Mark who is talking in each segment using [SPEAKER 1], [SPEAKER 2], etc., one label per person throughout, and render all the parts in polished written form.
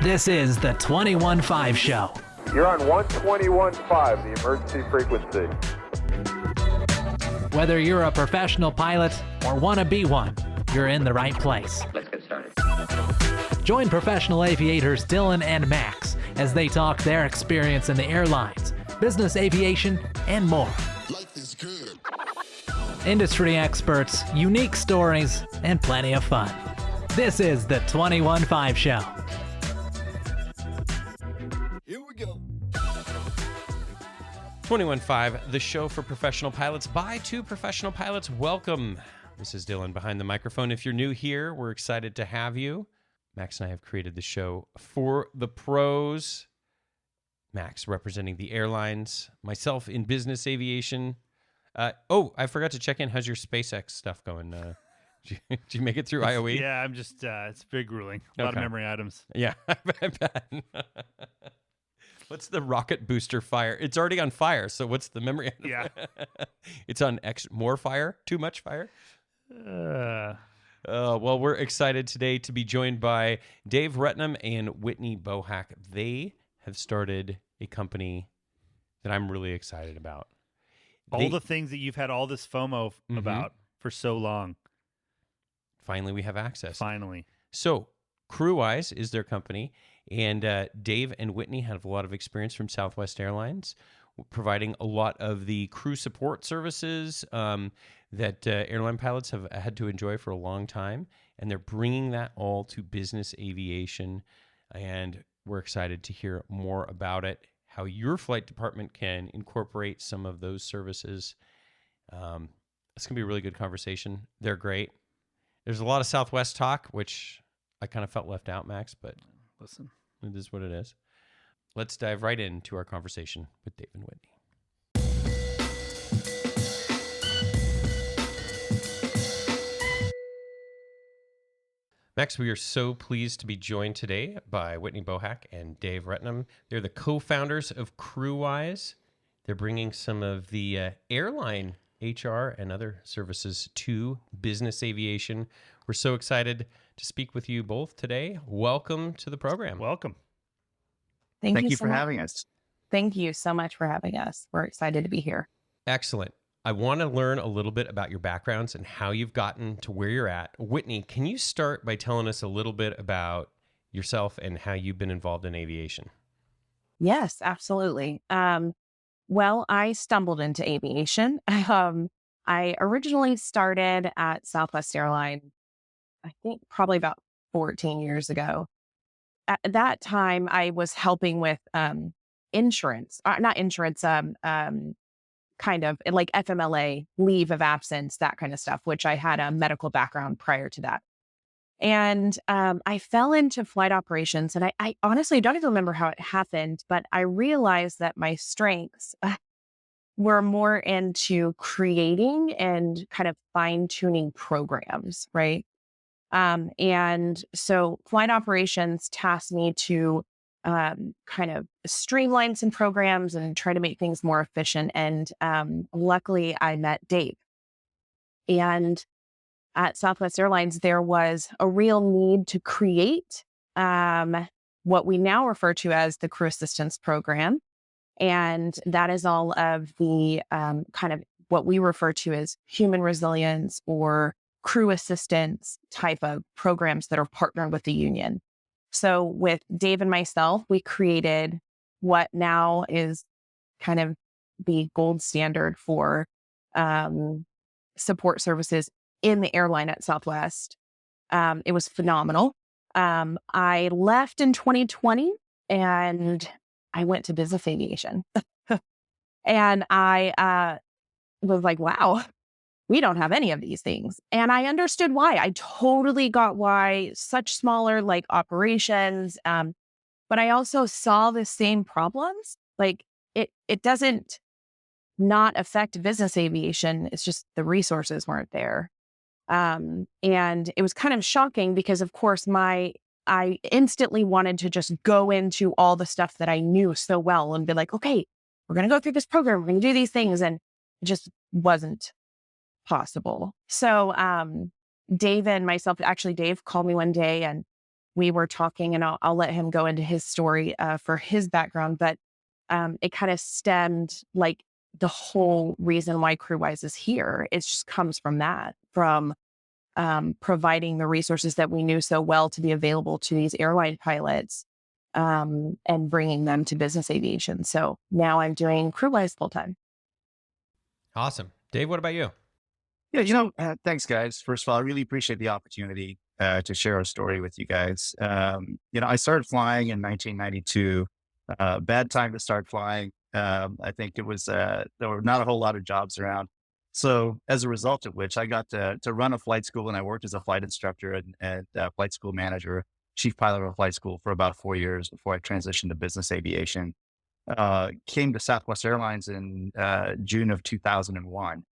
[SPEAKER 1] This is the 21.5 Show.
[SPEAKER 2] You're on 121.5, the emergency frequency.
[SPEAKER 1] Whether you're a professional pilot or want to be one, you're in the right place.
[SPEAKER 3] Let's get started.
[SPEAKER 1] Join professional aviators Dylan and Max as they talk their experience in the airlines, business aviation, and more.
[SPEAKER 4] Life is good.
[SPEAKER 1] Industry experts, unique stories, and plenty of fun. This is the 21.5 Show.
[SPEAKER 4] Here we go.
[SPEAKER 5] 21.5, the show for professional pilots by two professional pilots. Welcome. This is Dylan behind the microphone. If you're new here, we're excited to have you. Max and I have created the show for the pros. Max representing the airlines, myself in business aviation. I forgot to check in. How's your SpaceX stuff going? Did you make it through IOE?
[SPEAKER 6] Yeah, I'm just, it's very grueling. A lot of memory items.
[SPEAKER 5] Yeah, I bet. What's the rocket booster fire? It's already on fire, so what's the memory item?
[SPEAKER 6] Yeah.
[SPEAKER 5] It's on more fire? Too much fire? Well, we're excited today to be joined by Dave Retnam and Whitney Bohac. They have started a company that I'm really excited about.
[SPEAKER 6] All the things that you've had all this FOMO about for so long.
[SPEAKER 5] Finally, we have access.
[SPEAKER 6] Finally.
[SPEAKER 5] So, Crewise is their company, and Dave and Whitney have a lot of experience from Southwest Airlines, providing a lot of the crew support services that airline pilots have had to enjoy for a long time, and they're bringing that all to business aviation, and we're excited to hear more about it, how your flight department can incorporate some of those services. It's going to be a really good conversation. They're great. There's a lot of Southwest talk, which I kind of felt left out, Max, but
[SPEAKER 6] Listen,
[SPEAKER 5] it is what it is. Let's dive right into our conversation with Dave and Whitney. Max, we are so pleased to be joined today by Whitney Bohac and Dave Retnam. They're the co-founders of Crewise. They're bringing some of the airline HR and other services to business aviation. We're so excited to speak with you both today. Welcome to the program.
[SPEAKER 6] welcome.
[SPEAKER 7] Thank you
[SPEAKER 8] for
[SPEAKER 7] so much.
[SPEAKER 8] having us.
[SPEAKER 7] Thank you so much for having us. We're excited to be here.
[SPEAKER 5] Excellent. I want to learn a little bit about your backgrounds and how you've gotten to where you're at. Whitney, can you start by telling us a little bit about yourself and how you've been involved in aviation?
[SPEAKER 7] Yes, absolutely. Well, I stumbled into aviation. I originally started at Southwest Airlines, I think probably about 14 years ago. At that time, I was helping with insurance, not insurance, kind of like FMLA, leave of absence, that kind of stuff, which I had a medical background prior to that. And I fell into flight operations, and I honestly don't even remember how it happened, but I realized that my strengths were more into creating and kind of fine-tuning programs, right? And so flight operations tasked me to kind of streamline some programs and try to make things more efficient. And luckily, I met Dave. And at Southwest Airlines, there was a real need to create what we now refer to as the Crew Assistance Program. And that is all of the kind of what we refer to as human resilience or crew assistance type of programs that are partnered with the union. So with Dave and myself, we created what now is kind of the gold standard for support services in the airline at Southwest. It was phenomenal. I left in 2020 and I went to BizAv Aviation. And I was like, wow, we don't have any of these things. And I understood why. I totally got why such smaller like operations. But I also saw the same problems. Like it doesn't not affect business aviation. It's just the resources weren't there. And it was kind of shocking because of course I instantly wanted to just go into all the stuff that I knew so well and be like, okay, we're going to go through this program. We're going to do these things. And it just wasn't possible. So Dave and myself, actually Dave called me one day and we were talking, and I'll let him go into his story for his background, but it kind of stemmed like the whole reason why Crewise is here. It just comes from that, from providing the resources that we knew so well to be available to these airline pilots, and bringing them to business aviation. So now I'm doing Crewise full time.
[SPEAKER 5] Awesome. Dave, what about you?
[SPEAKER 3] Yeah, thanks, guys. First of all, I really appreciate the opportunity to share our story with you guys. I started flying in 1992. Bad time to start flying. I think it was there were not a whole lot of jobs around. So as a result of which, I got to run a flight school, and I worked as a flight instructor and flight school manager, chief pilot of a flight school for about 4 years before I transitioned to business aviation. Came to Southwest Airlines in June of 2001.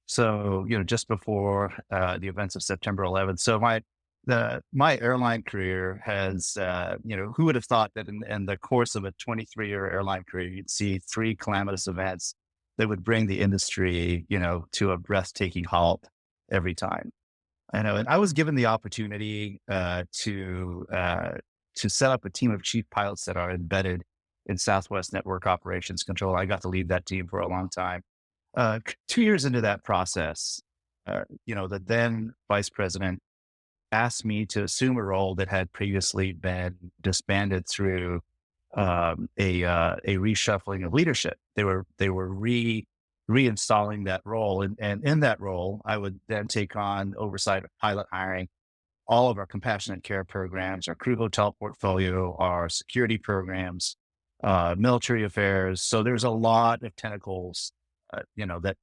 [SPEAKER 3] So, just before the events of September 11th. So my airline career has, who would have thought that in the course of a 23-year airline career, you'd see 3 calamitous events that would bring the industry, to a breathtaking halt every time. I know, and I was given the opportunity to set up a team of chief pilots that are embedded in Southwest Network Operations Control. I got to lead that team for a long time. 2 years into that process, the then vice president asked me to assume a role that had previously been disbanded through a reshuffling of leadership. They were reinstalling that role, and in that role, I would then take on oversight of pilot hiring, all of our compassionate care programs, our crew hotel portfolio, our security programs, military affairs. So there's a lot of tentacles that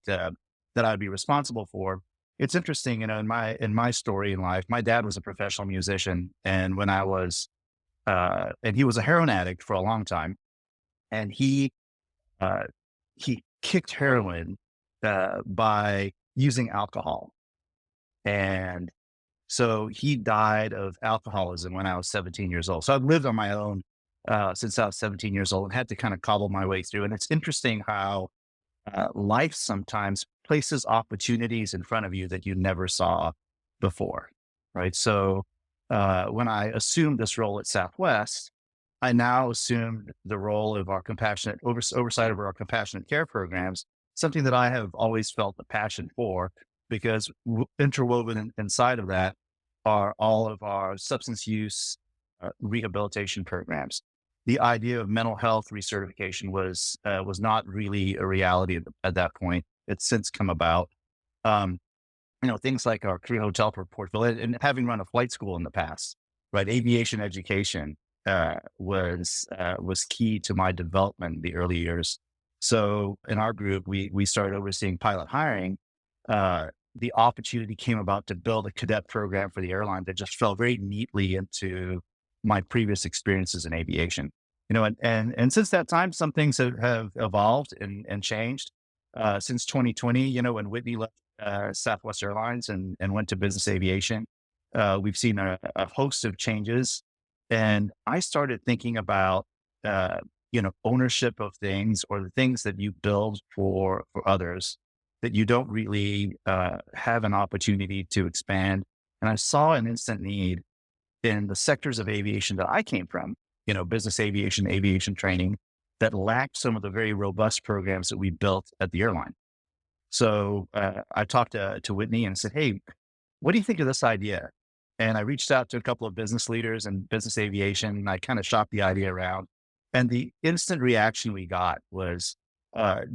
[SPEAKER 3] I'd be responsible for. It's interesting, in my story in life, my dad was a professional musician, and when I was, and he was a heroin addict for a long time, and he kicked heroin by using alcohol, and so he died of alcoholism when I was 17 years old. So I've lived on my own since I was 17 years old and had to kind of cobble my way through. And it's interesting how life sometimes places opportunities in front of you that you never saw before, right? So when I assumed this role at Southwest, I now assumed the role of our compassionate oversight of our compassionate care programs, something that I have always felt a passion for, because interwoven inside of that are all of our substance use rehabilitation programs. The idea of mental health recertification was not really a reality at that point. It's since come about. Things like our crew hotel portfolio, and having run a flight school in the past, right? Aviation education was key to my development in the early years. So in our group, we started overseeing pilot hiring. The opportunity came about to build a cadet program for the airline that just fell very neatly into my previous experiences in aviation. And since that time, some things have evolved and changed. Since 2020, when Whitney left Southwest Airlines and went to business aviation, we've seen a host of changes. And I started thinking about, ownership of things, or the things that you build for others that you don't really have an opportunity to expand. And I saw an instant need in the sectors of aviation that I came from, business aviation, aviation training, that lacked some of the very robust programs that we built at the airline. So I talked to Whitney and said, "Hey, what do you think of this idea?" And I reached out to a couple of business leaders in business aviation, and I kind of shopped the idea around. And the instant reaction we got was,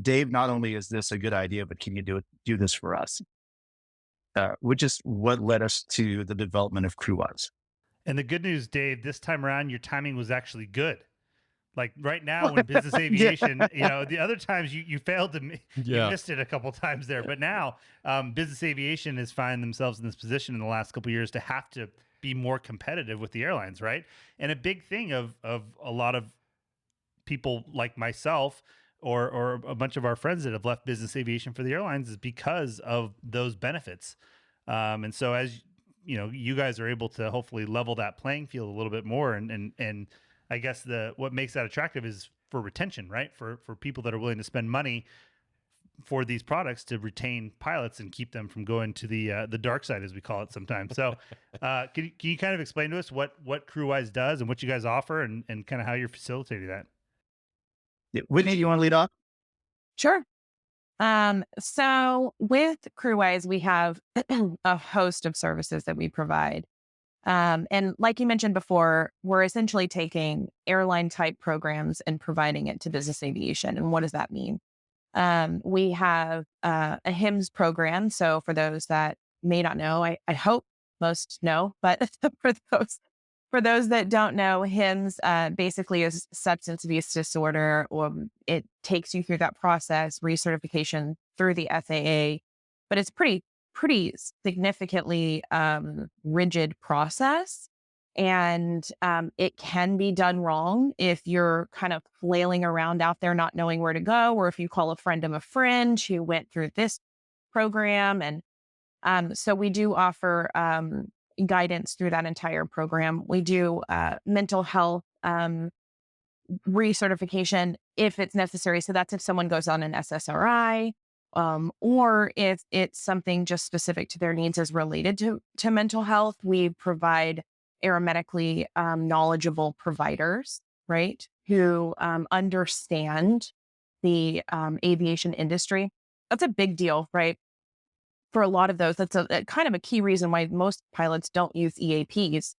[SPEAKER 3] "Dave, not only is this a good idea, but can you do this for us?" Which is what led us to the development of Crewise.
[SPEAKER 6] And the good news, Dave, this time around, your timing was actually good. Like right now in business aviation, the other times you failed to, you missed it a couple times there. But now business aviation has found themselves in this position in the last couple of years to have to be more competitive with the airlines, right? And a big thing of a lot of people like myself or a bunch of our friends that have left business aviation for the airlines is because of those benefits. And so as you guys are able to hopefully level that playing field a little bit more, and I guess what makes that attractive is for retention, right? For people that are willing to spend money for these products to retain pilots and keep them from going to the dark side, as we call it sometimes. So can you kind of explain to us what Crewise does and what you guys offer and kind of how you're facilitating that?
[SPEAKER 3] Yeah, Whitney, do you want to lead off?
[SPEAKER 7] Sure. So with Crewise, we have a host of services that we provide. And like you mentioned before, we're essentially taking airline type programs and providing it to business aviation. And what does that mean? We have a HIMSS program. So for those that may not know, I hope most know, but for those that don't know, HIMSS basically is substance abuse disorder, or it takes you through that process, recertification through the FAA, but it's pretty significantly rigid process. And it can be done wrong if you're kind of flailing around out there, not knowing where to go, or if you call a friend of a friend who went through this program. And so we do offer guidance through that entire program. We do mental health recertification if it's necessary. So that's if someone goes on an SSRI, or if it's something just specific to their needs as related to mental health. We provide aeromedically knowledgeable providers, right, who understand the aviation industry. That's a big deal, right? For a lot of those, that's a kind of a key reason why most pilots don't use EAPs.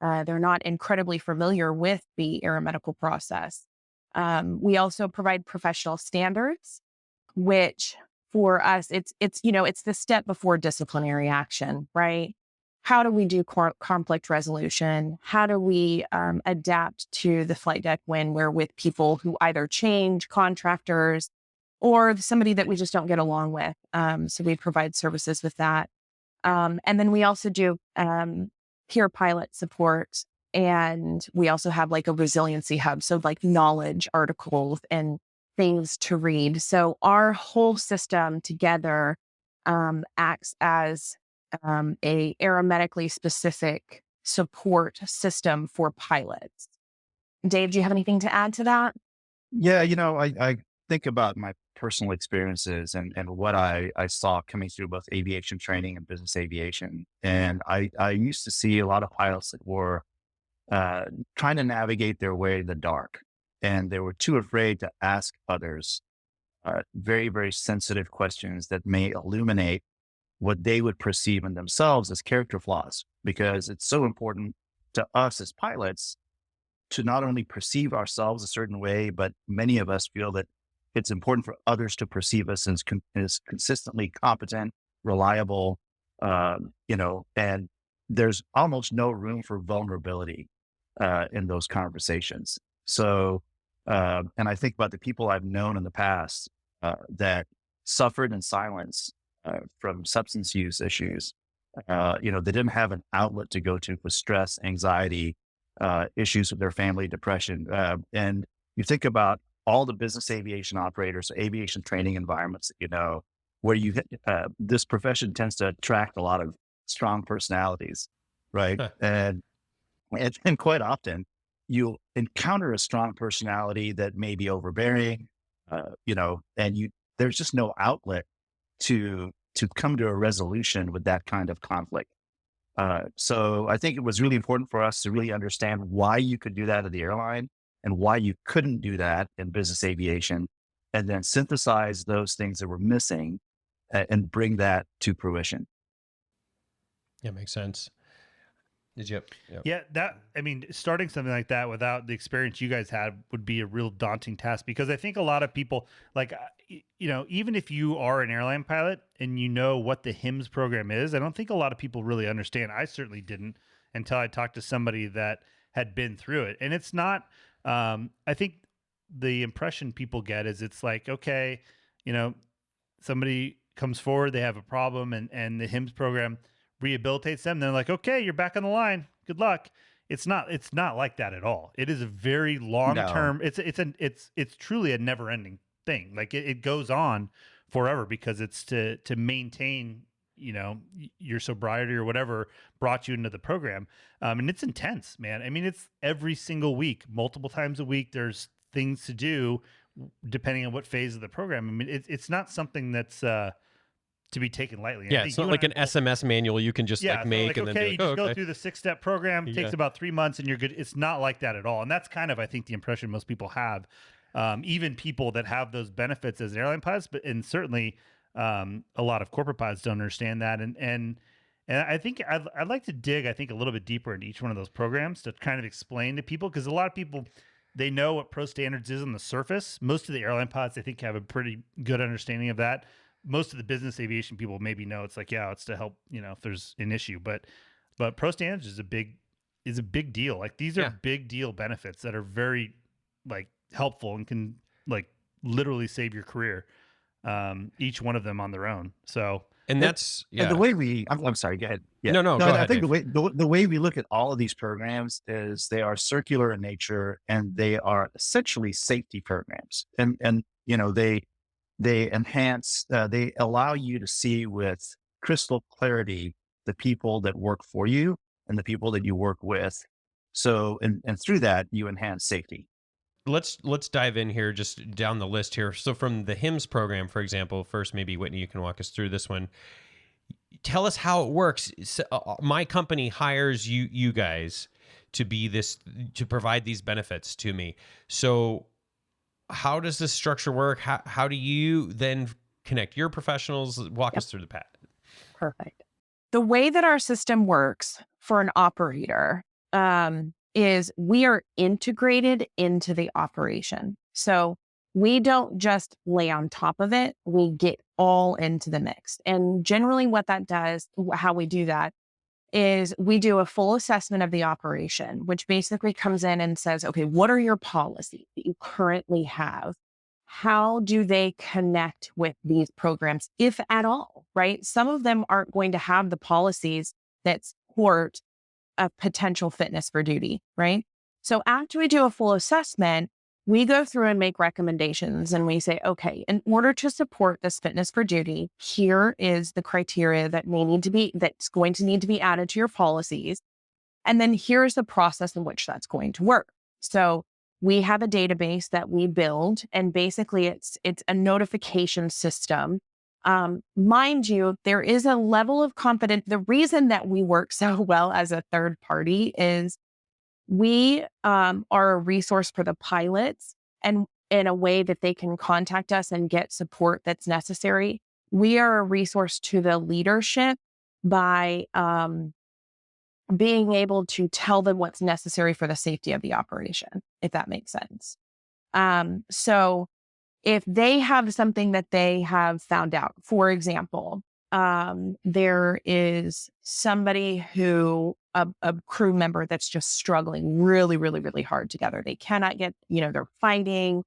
[SPEAKER 7] They're not incredibly familiar with the aeromedical process. We also provide professional standards, which for us, it's the step before disciplinary action, right? How do we do conflict resolution? How do we adapt to the flight deck when we're with people who either change, contractors, or somebody that we just don't get along with? So we provide services with that. And then we also do peer pilot support. And we also have like a resiliency hub. So like knowledge articles and things to read. So our whole system together acts as a aeromedically specific support system for pilots. Dave, do you have anything to add to that?
[SPEAKER 3] Yeah, I think about my personal experiences and what I saw coming through both aviation training and business aviation. And I used to see a lot of pilots that were trying to navigate their way in the dark. And they were too afraid to ask others very, very sensitive questions that may illuminate what they would perceive in themselves as character flaws, because it's so important to us as pilots to not only perceive ourselves a certain way, but many of us feel that it's important for others to perceive us as consistently competent, reliable, and there's almost no room for vulnerability in those conversations. So, and I think about the people I've known in the past that suffered in silence from substance use issues. They didn't have an outlet to go to with stress, anxiety, issues with their family, depression. And you think about all the business aviation operators, aviation training environments that where this profession tends to attract a lot of strong personalities, right? And quite often you'll encounter a strong personality that may be overbearing, and there's just no outlet to come to a resolution with that kind of conflict. So I think it was really important for us to really understand why you could do that at the airline and why you couldn't do that in business aviation, and then synthesize those things that were missing and bring that to fruition.
[SPEAKER 5] Yeah, makes sense. Yep.
[SPEAKER 6] Yeah, starting something like that without the experience you guys had would be a real daunting task, because I think a lot of people, even if you are an airline pilot and you know what the HIMSS program is, I don't think a lot of people really understand. I certainly didn't until I talked to somebody that had been through it. And it's not, I think the impression people get is it's like, okay, somebody comes forward, they have a problem, and the HIMSS program rehabilitates them. They're like, okay, you're back on the line. Good luck. It's not like that at all. It is a very long-term, it's truly a never ending thing. Like it goes on forever, because it's to maintain, your sobriety or whatever brought you into the program. And it's intense, man. I mean, it's every single week, multiple times a week. There's things to do depending on what phase of the program. I mean, it's not something that's to be taken lightly.
[SPEAKER 5] Yeah, it's not like an SMS manual you can just like make
[SPEAKER 6] like,
[SPEAKER 5] and then
[SPEAKER 6] okay,
[SPEAKER 5] be
[SPEAKER 6] you
[SPEAKER 5] like,
[SPEAKER 6] just go through the 6-step program. Takes about 3 months and you're good. It's not like that at all. And that's kind of, I think, the impression most people have. Even people that have those benefits as airline pilots, and certainly a lot of corporate pilots don't understand that. And I think I'd like to dig, I think, a little bit deeper into each one of those programs to kind of explain to people, because a lot of people, they know what pro standards is on the surface. Most of the airline pilots, I think, have a pretty good understanding of that. Most of the business aviation people maybe know it's like, yeah, it's to help, if there's an issue, but pro standards is a big deal. Like, these are big deal benefits that are very like helpful and can like literally save your career. Each one of them on their own. So,
[SPEAKER 5] and that's
[SPEAKER 3] and the way I'm sorry, go ahead. Yeah.
[SPEAKER 5] No, go
[SPEAKER 3] I
[SPEAKER 5] ahead,
[SPEAKER 3] think
[SPEAKER 5] Dave.
[SPEAKER 3] the way we look at all of these programs is they are circular in nature, and they are essentially safety programs. And they enhance, they allow you to see with crystal clarity the people that work for you and the people that you work with. So, and through that, you enhance safety.
[SPEAKER 5] Let's dive in here, just down the list here. So from the HIMSS program, for example, first, maybe Whitney, you can walk us through this one. Tell us how it works. So, my company hires you guys to provide these benefits to me. So how does this structure work? How do you then connect your professionals? Walk us through the path.
[SPEAKER 7] Perfect. The way that our system works for an operator is we are integrated into the operation. So we don't just lay on top of it, we get all into the mix. And generally what that does, how we do that, is we do a full assessment of the operation, which basically comes in and says, okay, what are your policies that you currently have? How do they connect with these programs, if at all, right? Some of them aren't going to have the policies that support a potential fitness for duty, right? So after we do a full assessment, we go through and make recommendations, and we say, okay, in order to support this fitness for duty, here is the criteria that's going to need to be added to your policies. And then here's the process in which that's going to work. So we have a database that we build, and basically it's a notification system. Mind you, there is a level of confidence. The reason that we work so well as a third party is we are a resource for the pilots, and in a way that they can contact us and get support that's necessary. We are a resource to the leadership by being able to tell them what's necessary for the safety of the operation, if that makes sense. So if they have something that they have found out, for example, there is somebody a crew member that's just struggling really, really, really hard together. They cannot get, they're fighting.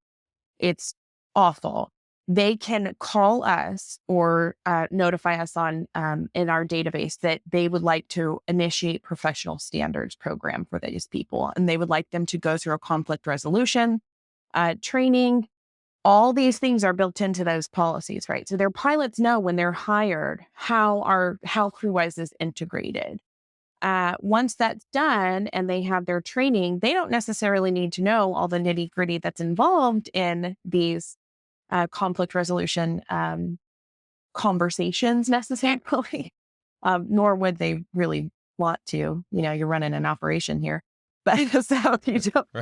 [SPEAKER 7] It's awful. They can call us or notify us on in our database that they would like to initiate professional standards program for these people. And they would like them to go through a conflict resolution training. All these things are built into those policies, right? So their pilots know when they're hired how Crewise is integrated. Once that's done and they have their training, they don't necessarily need to know all the nitty gritty that's involved in these conflict resolution conversations necessarily, nor would they really want to. You're running an operation here, but so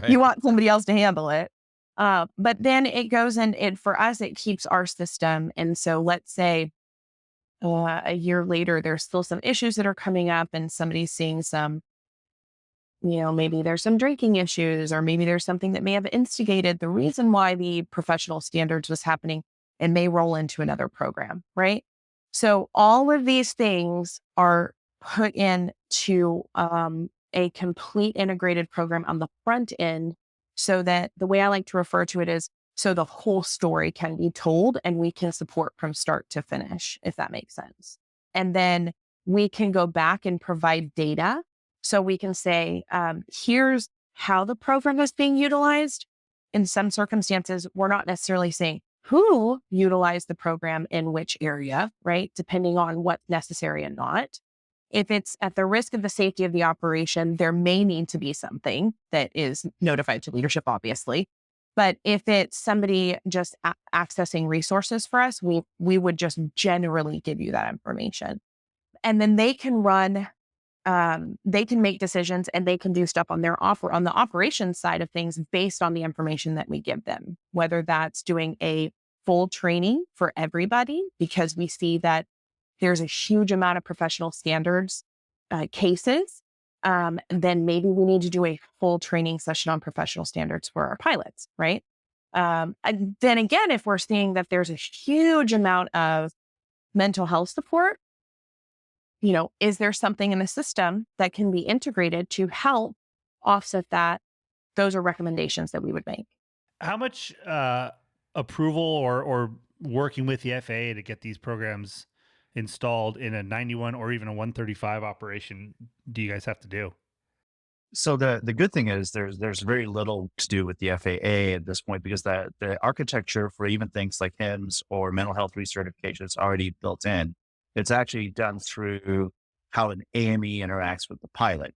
[SPEAKER 7] you want somebody else to handle it. But then it goes and for us, it keeps our system. And so let's say a year later, there's still some issues that are coming up and somebody's seeing some, maybe there's some drinking issues, or maybe there's something that may have instigated the reason why the professional standards was happening and may roll into another program, right? So all of these things are put into a complete integrated program on the front end, so that the way I like to refer to it is so the whole story can be told and we can support from start to finish, if that makes sense. And then we can go back and provide data. So we can say, here's how the program is being utilized. In some circumstances, we're not necessarily saying who utilized the program in which area, right? Depending on what's necessary and not. If it's at the risk of the safety of the operation, there may need to be something that is notified to leadership, obviously. But if it's somebody just accessing resources for us, we would just generally give you that information. And then they can run, they can make decisions and they can do stuff on the operations side of things based on the information that we give them, whether that's doing a full training for everybody, because we see that there's a huge amount of professional standards cases. Then maybe we need to do a full training session on professional standards for our pilots, right? And then again, if we're seeing that there's a huge amount of mental health support, is there something in the system that can be integrated to help offset that? Those are recommendations that we would make.
[SPEAKER 6] How much approval or working with the FAA to get these programs installed in a 91 or even a 135 operation do you guys have to do?
[SPEAKER 3] So the good thing is there's very little to do with the FAA at this point, because the architecture for even things like HIMSS or mental health recertification is already built in. It's actually done through how an AME interacts with the pilot.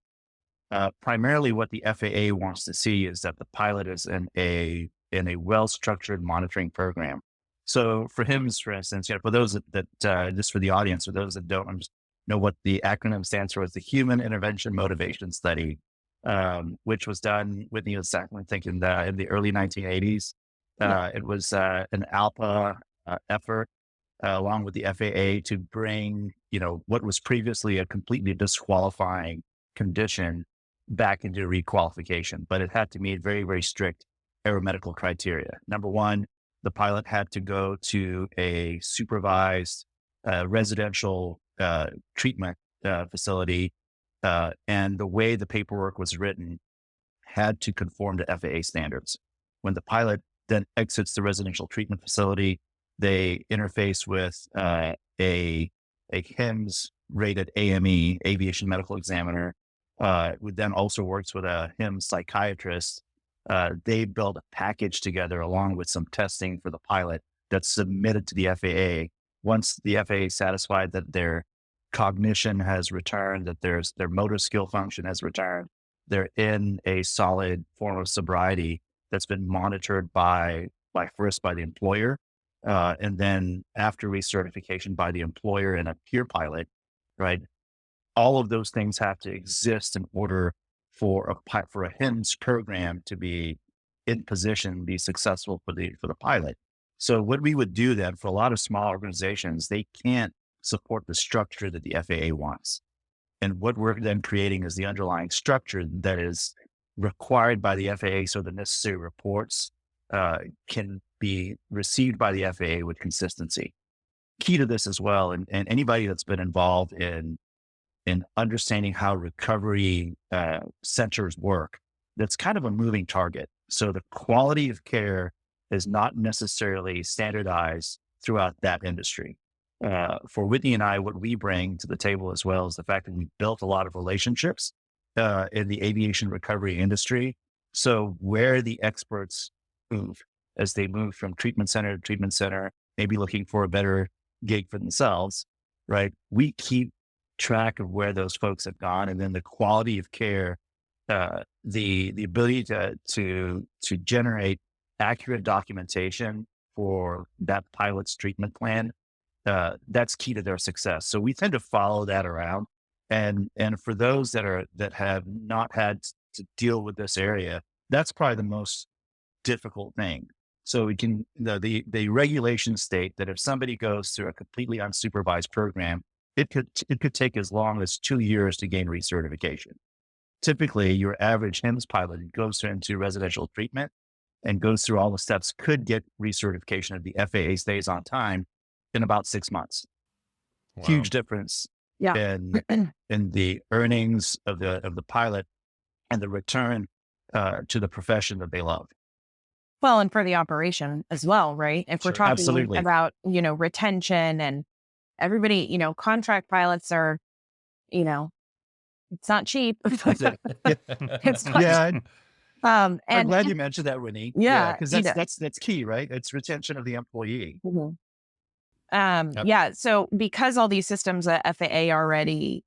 [SPEAKER 3] Primarily what the FAA wants to see is that the pilot is in a well-structured monitoring program. So for HIMSS, for instance, for those that just for the audience, or those that don't know what the acronym stands for, is the Human Intervention Motivation Study, which was done, Whitney was I think in the early 1980s. It was an ALPA effort along with the FAA to bring, what was previously a completely disqualifying condition back into requalification, but it had to meet very, very strict aeromedical criteria. Number one, the pilot had to go to a supervised residential treatment facility, and the way the paperwork was written had to conform to FAA standards. When the pilot then exits the residential treatment facility, they interface with a HIMSS rated AME, Aviation Medical Examiner, who then also works with a HIMSS psychiatrist. They build a package together along with some testing for the pilot that's submitted to the FAA. Once the FAA is satisfied that their cognition has returned, that their motor skill function has returned, they're in a solid form of sobriety that's been monitored by the employer, and then after recertification by the employer and a peer pilot, right? All of those things have to exist in order for a HIMSS program to be in position, be successful for the pilot. So what we would do then for a lot of small organizations, they can't support the structure that the FAA wants. And what we're then creating is the underlying structure that is required by the FAA, so the necessary reports can be received by the FAA with consistency. Key to this as well, and anybody that's been involved in understanding how recovery centers work, that's kind of a moving target. So the quality of care is not necessarily standardized throughout that industry. For Whitney and I, what we bring to the table as well is the fact that we built a lot of relationships in the aviation recovery industry. So where the experts move, as they move from treatment center to treatment center, maybe looking for a better gig for themselves, right? We keep track of where those folks have gone, and then the quality of care, the ability to generate accurate documentation for that pilot's treatment plan, that's key to their success. So we tend to follow that around, and for those that have not had to deal with this area, that's probably the most difficult thing. So we can the regulations state that if somebody goes through a completely unsupervised program, it could take as long as 2 years to gain recertification. Typically, your average HIMSS pilot goes into residential treatment and goes through all the steps, could get recertification if the FAA stays on time in about 6 months. Wow. Huge difference in the earnings of the pilot and the return to the profession that they love.
[SPEAKER 7] Well, and for the operation as well, right? If we're talking about, retention and everybody, contract pilots are, it's not cheap. It's not cheap.
[SPEAKER 3] I'm glad you mentioned that, Whitney.
[SPEAKER 7] Yeah,
[SPEAKER 3] because that's key, right? It's retention of the employee.
[SPEAKER 7] Mm-hmm. Yeah. So because all these systems at FAA are already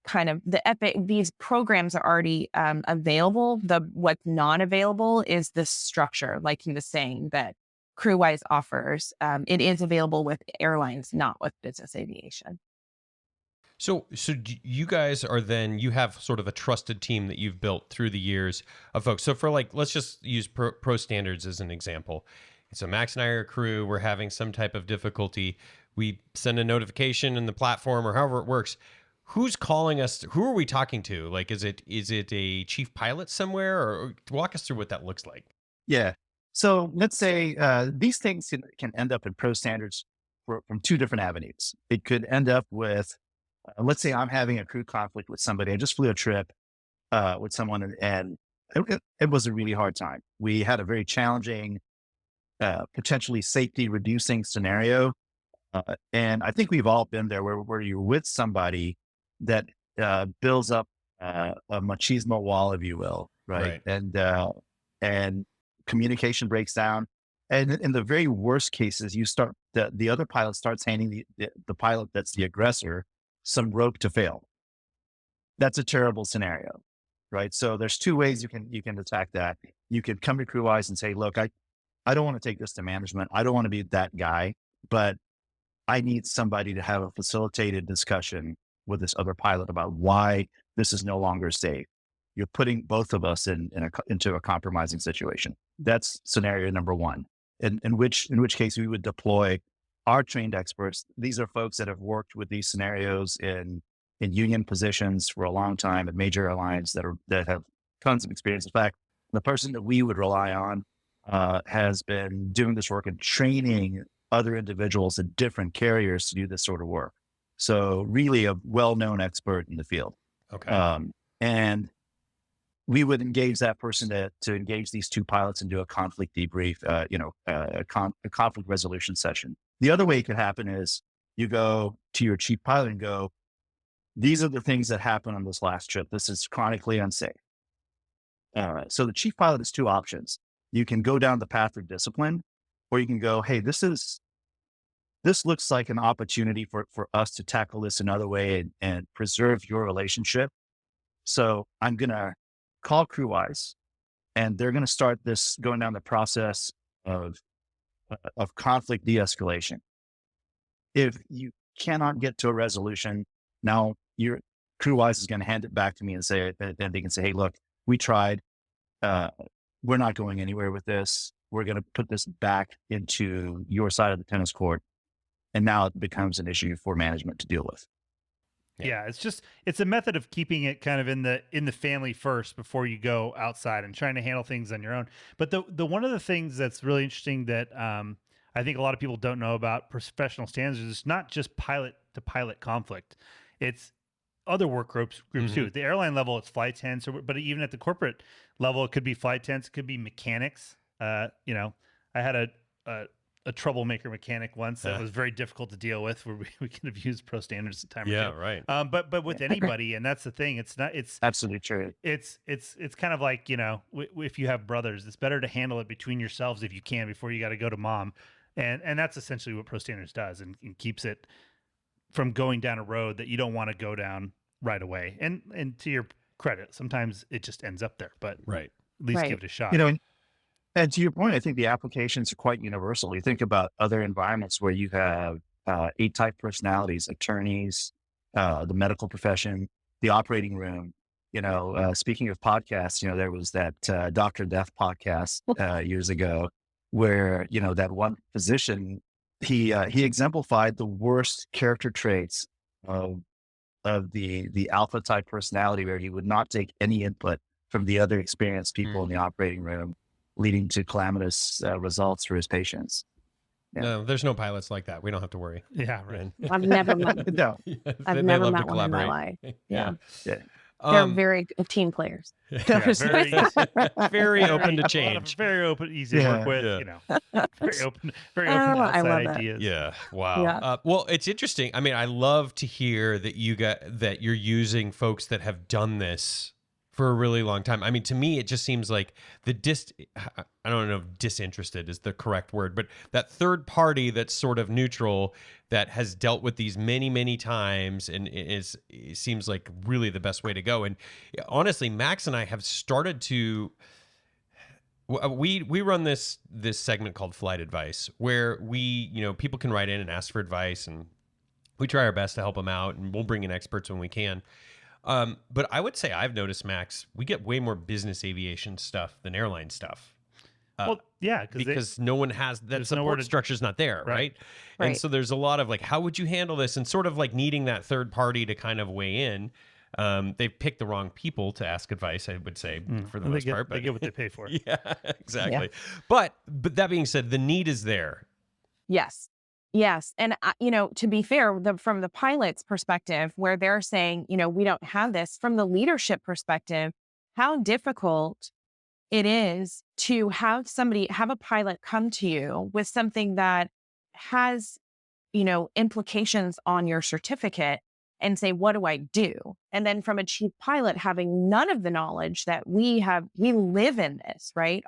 [SPEAKER 7] these programs are already available. What's not available is the structure, like he was saying, that Crewise offers. It is available with airlines, not with business aviation.
[SPEAKER 5] So you guys you have sort of a trusted team that you've built through the years of folks. So for let's just use Pro Standards as an example. So Max and I are a crew. We're having some type of difficulty. We send a notification in the platform or however it works. Who's calling us? Who are we talking to? Like, is it a chief pilot somewhere, or walk us through what that looks like?
[SPEAKER 3] Yeah. So let's say these things can end up in Pro Standards from two different avenues. It could end up with, let's say I'm having a crew conflict with somebody. I just flew a trip with someone, and it was a really hard time. We had a very challenging, potentially safety reducing scenario. And I think we've all been there where you're with somebody that builds up a machismo wall, if you will, right? And communication breaks down. And in the very worst cases, the other pilot starts handing the pilot that's the aggressor some rope to fail. That's a terrible scenario, right? So there's two ways you can attack that. You can come to Crewise and say, look, I don't want to take this to management. I don't want to be that guy, but I need somebody to have a facilitated discussion with this other pilot about why this is no longer safe. You're putting both of us into a compromising situation. That's scenario number one. In which case we would deploy our trained experts. These are folks that have worked with these scenarios in union positions for a long time at major airlines that have tons of experience. In fact, the person that we would rely on has been doing this work and training other individuals at different carriers to do this sort of work. So really a well-known expert in the field.
[SPEAKER 5] Okay.
[SPEAKER 3] And we would engage that person to engage these two pilots and do a conflict debrief, a conflict resolution session. The other way it could happen is you go to your chief pilot and go, these are the things that happened on this last trip. This is chronically unsafe. So the chief pilot has two options. You can go down the path of discipline, or you can go, hey, this looks like an opportunity for us to tackle this another way and preserve your relationship. So I'm going to call Crewise, and they're going to start going down the process of conflict de-escalation. If you cannot get to a resolution, now your Crewise is going to hand it back to me and say, then they can say, hey, look, we tried. We're not going anywhere with this. We're going to put this back into your side of the tennis court. And now it becomes an issue for management to deal with.
[SPEAKER 6] Yeah, it's a method of keeping it kind of in the family first before you go outside and trying to handle things on your own. But the one of the things that's really interesting that I think a lot of people don't know about professional standards is it's not just pilot to pilot conflict. It's other work groups too. At the airline level, it's flight attendants, but even at the corporate level, it could be flight attendants, it could be mechanics. I had a troublemaker mechanic once that was very difficult to deal with, where we could have used Pro Standards at the time.
[SPEAKER 5] Yeah, right.
[SPEAKER 6] But with anybody, and that's the thing. It's
[SPEAKER 3] absolutely true.
[SPEAKER 6] It's kind of like, if you have brothers, it's better to handle it between yourselves if you can before you got to go to mom, and that's essentially what Pro Standards does, and keeps it from going down a road that you don't want to go down right away. And to your credit, sometimes it just ends up there, but
[SPEAKER 5] right.
[SPEAKER 6] At least give it a shot.
[SPEAKER 3] And to your point, I think the applications are quite universal. You think about other environments where you have A-type personalities, attorneys, the medical profession, the operating room. Speaking of podcasts, there was that Dr. Death podcast years ago where, that one physician, he exemplified the worst character traits of the alpha type personality, where he would not take any input from the other experienced people in the operating room, leading to calamitous results for his patients. Yeah.
[SPEAKER 5] No, there's no pilots like that. We don't have to worry.
[SPEAKER 6] Yeah, right.
[SPEAKER 7] I've never met.
[SPEAKER 3] No,
[SPEAKER 7] I've never met one in my life. Yeah. They're very team players.
[SPEAKER 5] Very open to change.
[SPEAKER 6] Very open, easy to work with. Very open to outside ideas.
[SPEAKER 5] Yeah. Wow. Yeah. Well, it's interesting. I mean, I love to hear that you're using folks that have done this for a really long time. I mean, to me, it just seems like I don't know if disinterested is the correct word, but that third party that's sort of neutral that has dealt with these many, many times and it seems like really the best way to go. And honestly, Max and I have started to, we run this segment called Flight Advice, where people can write in and ask for advice, and we try our best to help them out, and we'll bring in experts when we can. But I would say I've noticed, Max, we get way more business aviation stuff than airline stuff.
[SPEAKER 6] Well, yeah,
[SPEAKER 5] because no one has that support structure's not there, right? And so there's a lot of like, how would you handle this? And sort of like needing that third party to kind of weigh in. They've picked the wrong people to ask advice, I would say, for the most part. But
[SPEAKER 6] they get what they pay for.
[SPEAKER 5] Yeah, exactly. Yeah. But that being said, the need is there.
[SPEAKER 7] Yes. And, to be fair, from the pilot's perspective, where they're saying, we don't have this, from the leadership perspective, how difficult it is to have a pilot come to you with something that has, implications on your certificate and say, what do I do? And then from a chief pilot having none of the knowledge that we live in this, right?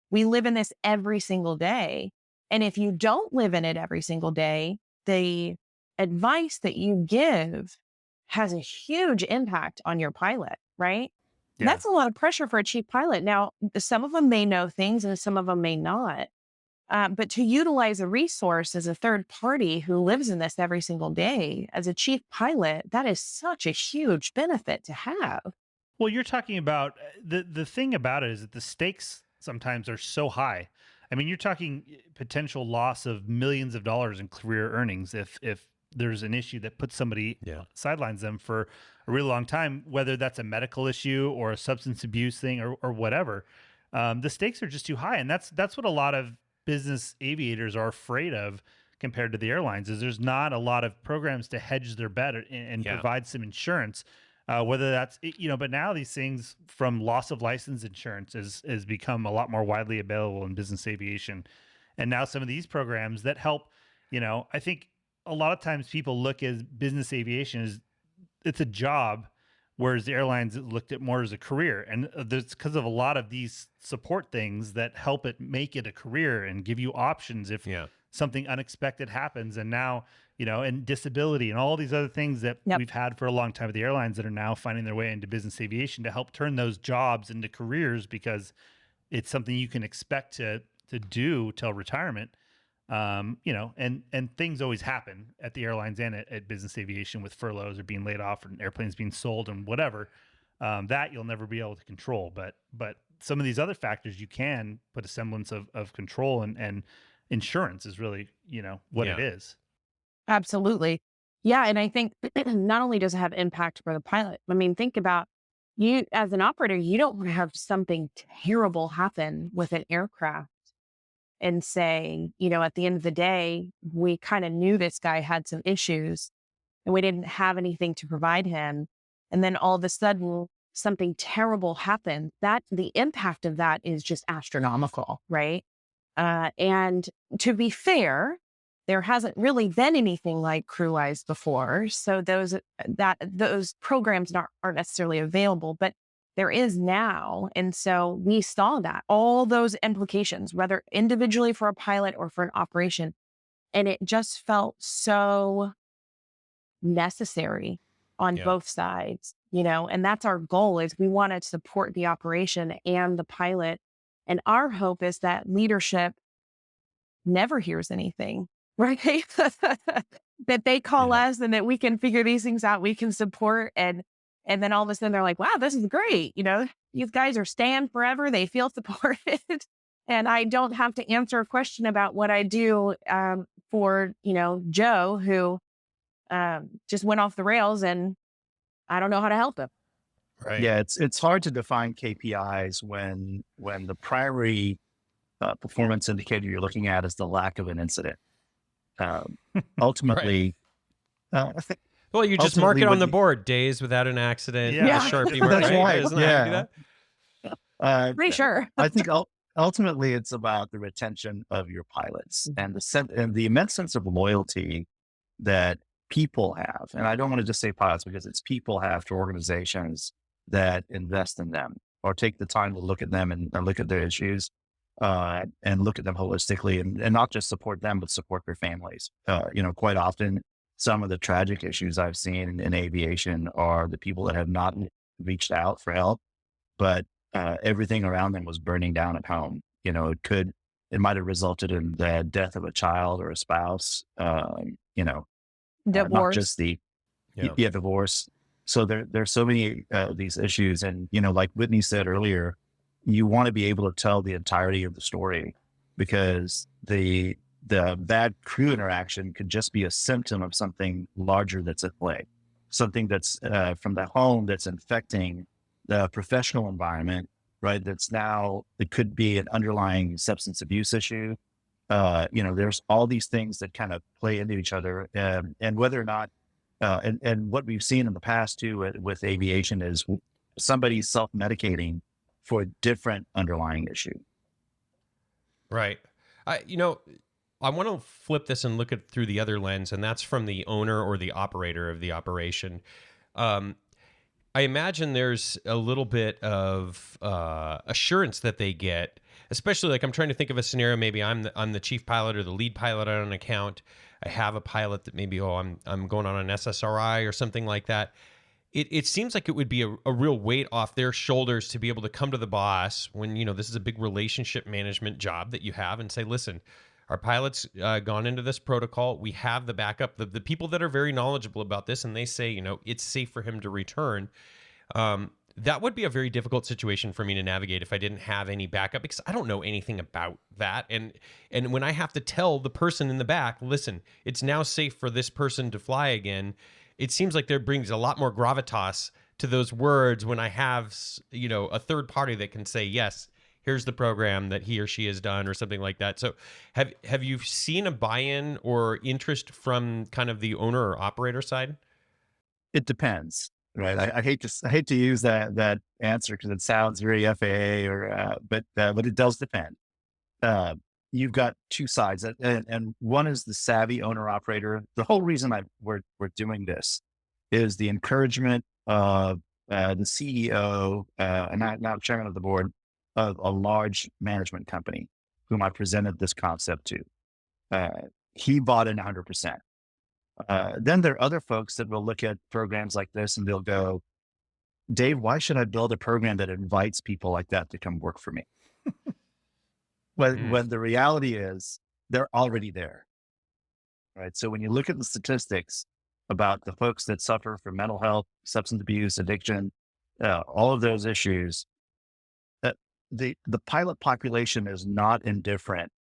[SPEAKER 7] We live in this every single day. And if you don't live in it every single day, the advice that you give has a huge impact on your pilot, right? Yeah. That's a lot of pressure for a chief pilot. Now, some of them may know things and some of them may not. But to utilize a resource as a third party who lives in this every single day as a chief pilot, that is such a huge benefit to have.
[SPEAKER 6] Well, you're talking about the thing about it is that the stakes sometimes are so high. I mean, you're talking potential loss of millions of dollars in career earnings if there's an issue that puts somebody sidelines them for a really long time, whether that's a medical issue or a substance abuse thing or whatever. The stakes are just too high, and that's what a lot of business aviators are afraid of compared to the airlines. Is there's not a lot of programs to hedge their bet and provide some insurance. Whether that's, but now these things from loss of license insurance has become a lot more widely available in business aviation. And now some of these programs that help, I think a lot of times people look at business aviation as it's a job, whereas the airlines looked at more as a career. And there's because of a lot of these support things that help it make it a career and give you options if something unexpected happens. And now, and disability and all these other things that we've had for a long time with the airlines that are now finding their way into business aviation to help turn those jobs into careers, because it's something you can expect to do till retirement. And things always happen at the airlines and at business aviation with furloughs or being laid off and airplanes being sold and whatever, that you'll never be able to control. But some of these other factors you can put a semblance of control, and insurance is really, what it is.
[SPEAKER 7] Absolutely. Yeah. And I think not only does it have impact for the pilot, I mean, think about you as an operator, you don't want to have something terrible happen with an aircraft and say, at the end of the day, we kind of knew this guy had some issues and we didn't have anything to provide him. And then all of a sudden something terrible happened. The impact of that is just astronomical, right? And to be fair, there hasn't really been anything like Crewise before. So those programs aren't necessarily available, but there is now. And so we saw that, all those implications, whether individually for a pilot or for an operation. And it just felt so necessary on both sides, and that's our goal, is we want to support the operation and the pilot. And our hope is that leadership never hears anything, right? That they call us and that we can figure these things out, we can support. And then all of a sudden they're like, wow, this is great. These guys are staying forever. They feel supported. And I don't have to answer a question about what I do for, Joe, who just went off the rails and I don't know how to help him.
[SPEAKER 3] Right. Yeah, it's hard to define KPIs when the primary performance indicator you're looking at is the lack of an incident. Ultimately,
[SPEAKER 5] well, you just mark it on the board: days without an accident.
[SPEAKER 7] Yeah.
[SPEAKER 5] Sharpie mark.
[SPEAKER 3] That's right.
[SPEAKER 5] Isn't that how you do that?
[SPEAKER 7] Pretty sure.
[SPEAKER 3] I think ultimately it's about the retention of your pilots and the immense sense of loyalty that people have. And I don't want to just say pilots, because it's people have to organizations that invest in them or take the time to look at them and look at their issues and look at them holistically and not just support them, but support their families. Quite often, some of the tragic issues I've seen in aviation are the people that have not reached out for help, but everything around them was burning down at home. It might have resulted in the death of a child or a spouse, not
[SPEAKER 7] Divorce.
[SPEAKER 3] just divorce. So there's so many these issues. And, like Whitney said earlier, you want to be able to tell the entirety of the story, because the bad crew interaction could just be a symptom of something larger that's at play, something that's from the home that's infecting the professional environment, right? It could be an underlying substance abuse issue. There's all these things that kind of play into each other, and whether or not, and what we've seen in the past too with aviation is somebody self-medicating for a different underlying issue.
[SPEAKER 5] Right. I want to flip this and look at through the other lens, and that's from the owner or the operator of the operation. I imagine there's a little bit of assurance that they get, especially like I'm trying to think of a scenario. Maybe I'm the chief pilot or the lead pilot on an account. I have a pilot that maybe, I'm going on an SSRI or something like that. It seems like it would be a real weight off their shoulders to be able to come to the boss when, this is a big relationship management job that you have, and say, listen, our pilot's gone into this protocol. We have the backup, the people that are very knowledgeable about this, and they say, it's safe for him to return. That would be a very difficult situation for me to navigate if I didn't have any backup, because I don't know anything about that. And when I have to tell the person in the back, listen, it's now safe for this person to fly again, it seems like there brings a lot more gravitas to those words when I have, a third party that can say, yes, here's the program that he or she has done or something like that. So have you seen a buy-in or interest from kind of the owner or operator side?
[SPEAKER 3] It depends, right? I hate to use that answer because it sounds very FAA but it does depend. You've got two sides, and one is the savvy owner operator. The whole reason we're doing this is the encouragement of the CEO and now chairman of the board of a large management company whom I presented this concept to. He bought in 100%. Then there are other folks that will look at programs like this and they'll go, Dave, why should I build a program that invites people like that to come work for me? When the reality is they're already there, right? So when you look at the statistics about the folks that suffer from mental health, substance abuse, addiction, all of those issues, the pilot population is not indifferent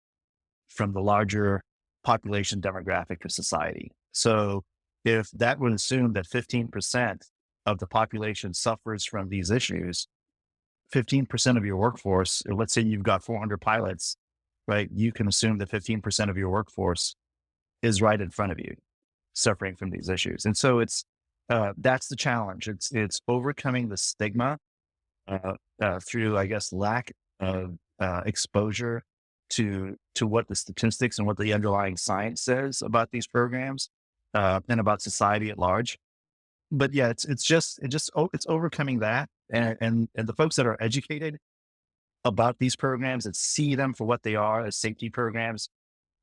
[SPEAKER 3] from the larger population demographic of society. So if that would assume that 15% of the population suffers from these issues, 15% of your workforce, or let's say you've got 400 pilots, right? You can assume that 15% of your workforce is right in front of you suffering from these issues. And so that's the challenge. It's overcoming the stigma through, I guess, lack of exposure to what the statistics and what the underlying science says about these programs and about society at large. But yeah, it's overcoming that, and the folks that are educated about these programs that see them for what they are as safety programs,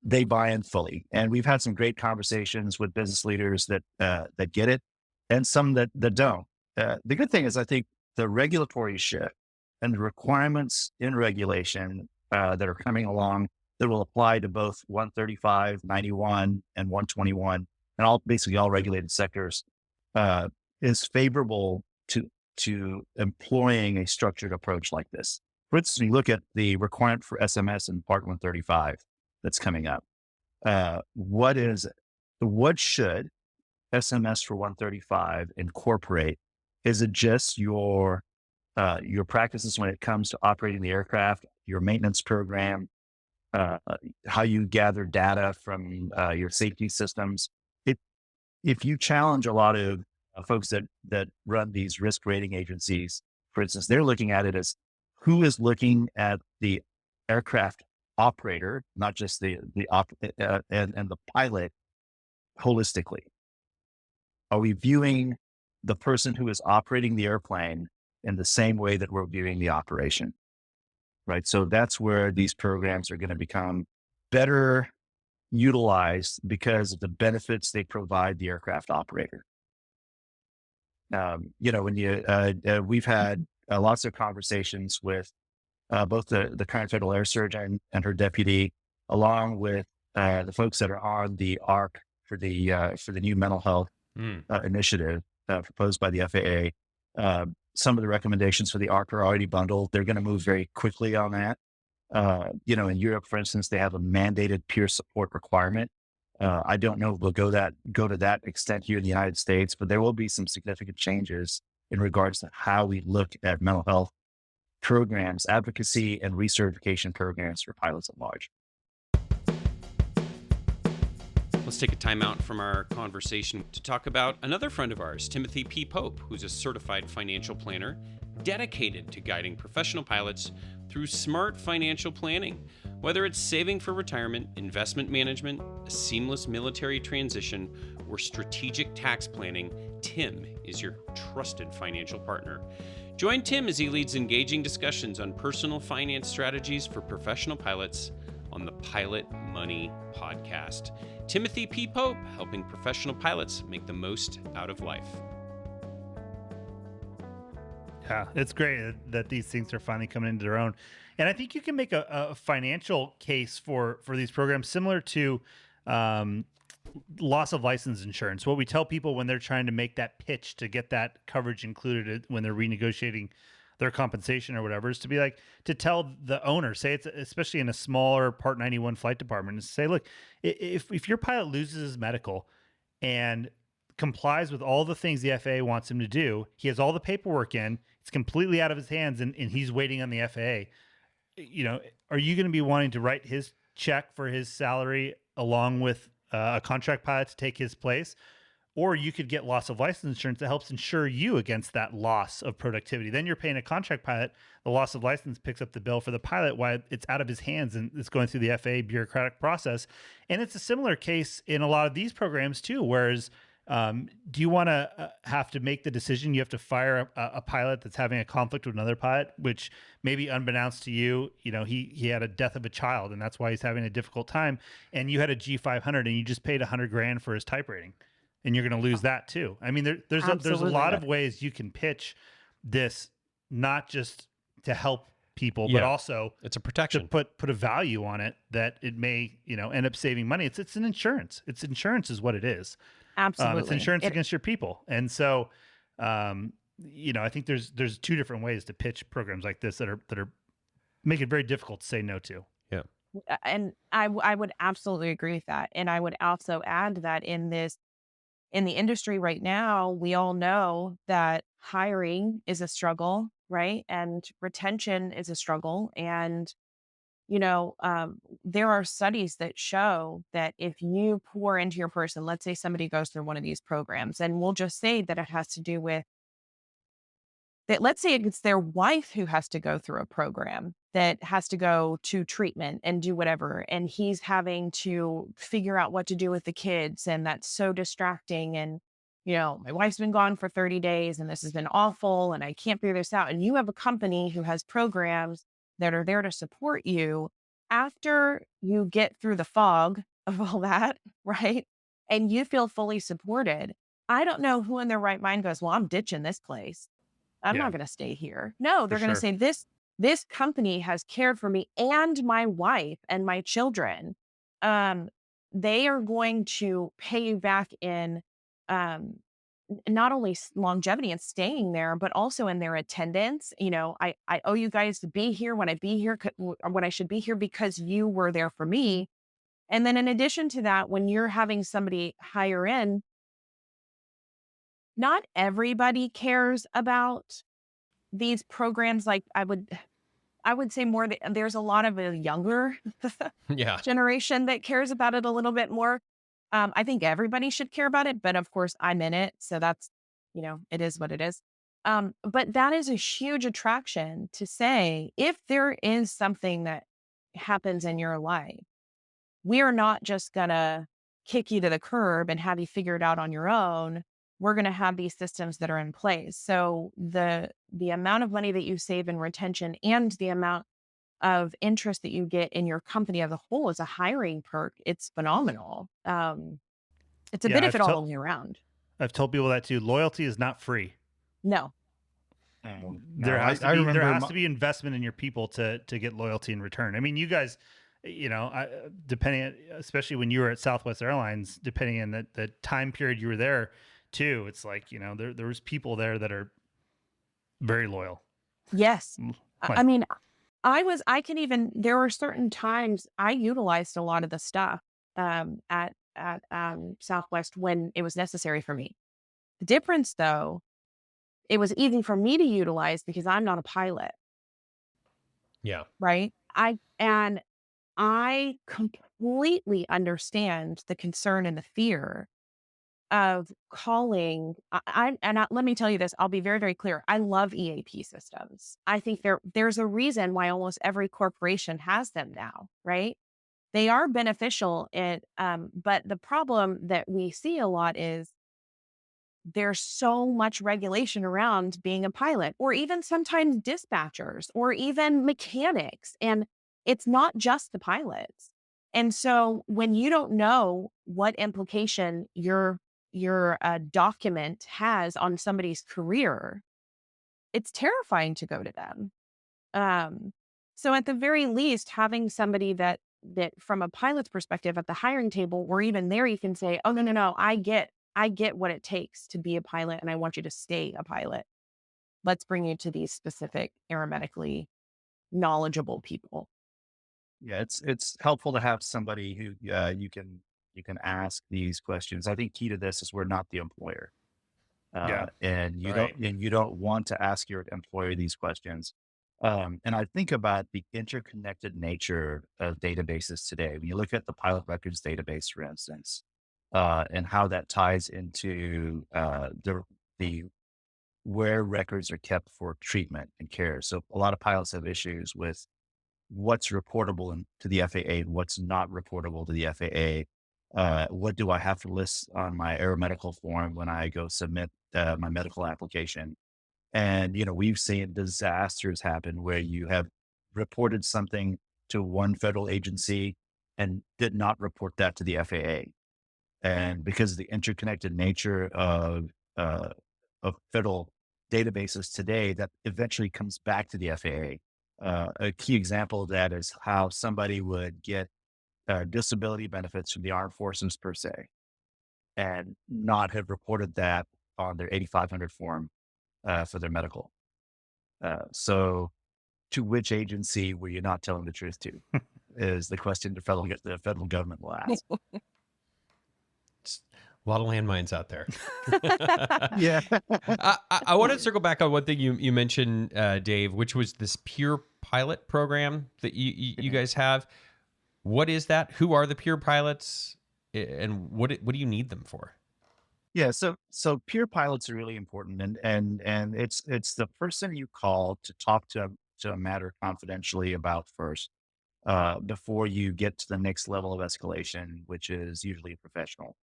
[SPEAKER 3] they buy in fully. And we've had some great conversations with business leaders that get it, and some that don't. The good thing is, I think the regulatory shift and the requirements in regulation that are coming along that will apply to both 135, 91, and 121, and basically all regulated sectors, is favorable to employing a structured approach like this. For instance, you look at the requirement for SMS in Part 135 that's coming up. What should SMS for 135 incorporate? Is it just your practices when it comes to operating the aircraft, your maintenance program, how you gather data from your safety systems? If you challenge a lot of folks that run these risk rating agencies, for instance, they're looking at it as who is looking at the aircraft operator, not just and the pilot holistically. Are we viewing the person who is operating the airplane in the same way that we're viewing the operation, right? So that's where these programs are going to become better utilized because of the benefits they provide the aircraft operator. We've had lots of conversations with both the current federal air surgeon and her deputy, along with the folks that are on the ARC for the new mental health initiative proposed by the FAA. Some of the recommendations for the ARC are already bundled. They're going to move very quickly on that. In Europe, for instance, they have a mandated peer support requirement. I don't know if we'll go to that extent here in the United States, but there will be some significant changes in regards to how we look at mental health programs, advocacy, and recertification programs for pilots at large.
[SPEAKER 5] Let's take a time out from our conversation to talk about another friend of ours, Timothy P. Pope, who's a certified financial planner dedicated to guiding professional pilots through smart financial planning. Whether it's saving for retirement, investment management, a seamless military transition, or strategic tax planning, Tim is your trusted financial partner. Join Tim as he leads engaging discussions on personal finance strategies for professional pilots on the Pilot Money podcast. Timothy P. Pope, helping professional pilots make the most out of life.
[SPEAKER 6] Yeah, it's great that these things are finally coming into their own. And I think you can make a financial case for these programs similar to loss of license insurance. What we tell people when they're trying to make that pitch to get that coverage included when they're renegotiating their compensation or whatever is to be like, to tell the owner, say it's especially in a smaller Part 91 flight department, is say, look, if your pilot loses his medical and complies with all the things the FAA wants him to do, he has all the paperwork in, it's completely out of his hands, and he's waiting on the FAA. Are you going to be wanting to write his check for his salary along with a contract pilot to take his place? Or you could get loss of license insurance that helps insure you against that loss of productivity. Then you're paying a contract pilot. The loss of license picks up the bill for the pilot while it's out of his hands and it's going through the FAA bureaucratic process. And it's a similar case in a lot of these programs too, whereas do you want to have to make the decision? You have to fire a pilot that's having a conflict with another pilot, which maybe unbeknownst to you, he had a death of a child and that's why he's having a difficult time. And you had a G500 and you just paid $100,000 for his type rating. And you're going to lose that too. I mean, there's a lot of ways you can pitch this, not just to help people, but also
[SPEAKER 5] it's a protection
[SPEAKER 6] to put a value on it that it may end up saving money. It's an insurance. It's insurance is what it is.
[SPEAKER 7] Absolutely,
[SPEAKER 6] it's insurance against your people. And so, I think there's two different ways to pitch programs like this that are make it very difficult to say no to.
[SPEAKER 5] Yeah,
[SPEAKER 7] and I would absolutely agree with that. And I would also add that in the industry right now, we all know that hiring is a struggle, right? And retention is a struggle. And, there are studies that show that if you pour into your person, let's say somebody goes through one of these programs, and we'll just say that it has to do with that, let's say it's their wife who has to go through a program that has to go to treatment and do whatever. And he's having to figure out what to do with the kids. And that's so distracting. And, my wife's been gone for 30 days and this has been awful and I can't figure this out. And you have a company who has programs that are there to support you after you get through the fog of all that, right? And you feel fully supported. I don't know who in their right mind goes, well, I'm ditching this place. I'm not going to stay here. No, they're going to say this company has cared for me and my wife and my children. They are going to pay you back in not only longevity and staying there, but also in their attendance. I owe you guys to be here when I should be here because you were there for me. And then in addition to that, when you're having somebody hire in, not everybody cares about these programs. Like I would say more that there's a lot of a younger generation that cares about it a little bit more. I think everybody should care about it, but of course I'm in it. So that's, it is what it is. But that is a huge attraction to say, if there is something that happens in your life, we are not just gonna kick you to the curb and have you figure it out on your own. we're going to have these systems that are in place. So the amount of money that you save in retention and the amount of interest that you get in your company as a whole as a hiring perk, it's phenomenal. It's a
[SPEAKER 6] Yeah,
[SPEAKER 7] benefit all the way around.
[SPEAKER 6] I've told people that too. Loyalty is not free.
[SPEAKER 7] No.
[SPEAKER 6] There has to be investment in your people to get loyalty in return. I mean, you guys, especially when you were at Southwest Airlines, depending on the time period you were there too, it's like, there was people there that are very loyal.
[SPEAKER 7] Yes. I mean, there were certain times I utilized a lot of the stuff at Southwest when it was necessary for me. The difference though, it was easy for me to utilize because I'm not a pilot.
[SPEAKER 5] Yeah.
[SPEAKER 7] Right. I completely understand the concern and the fear of calling. Let me tell you this. I'll be very, very clear. I love EAP systems. I think there's a reason why almost every corporation has them now, right? They are beneficial. But the problem that we see a lot is there's so much regulation around being a pilot, or even sometimes dispatchers, or even mechanics. And it's not just the pilots. And so when you don't know what implication your document has on somebody's career, it's terrifying to go to them. So at the very least, having somebody that from a pilot's perspective at the hiring table, or even there, you can say, oh, no, I get what it takes to be a pilot, and I want you to stay a pilot. Let's bring you to these specific aerometrically knowledgeable people.
[SPEAKER 3] Yeah, it's helpful to have somebody who you can ask these questions. I think key to this is we're not the employer, and you don't want to ask your employer these questions. And I think about the interconnected nature of databases today. When you look at the pilot records database, for instance, and how that ties into the where records are kept for treatment and care. So a lot of pilots have issues with what's reportable to the FAA and what's not reportable to the FAA. What do I have to list on my aeromedical form when I go submit my medical application? And, we've seen disasters happen where you have reported something to one federal agency and did not report that to the FAA. And because of the interconnected nature of federal databases today, that eventually comes back to the FAA. A key example of that is how somebody would get disability benefits from the armed forces per se, and not have reported that on their 8500 form for their medical. So to which agency were you not telling the truth to is the question the federal government will ask.
[SPEAKER 5] A lot of landmines out there.
[SPEAKER 3] Yeah.
[SPEAKER 5] I want to circle back on one thing you mentioned, Dave, which was this Pure Pilot program that you guys have. What is that? Who are the Pure Pilots, and what do you need them for?
[SPEAKER 3] Yeah, so Pure Pilots are really important, and it's the person you call to talk to a matter confidentially about first, before you get to the next level of escalation, which is usually professional.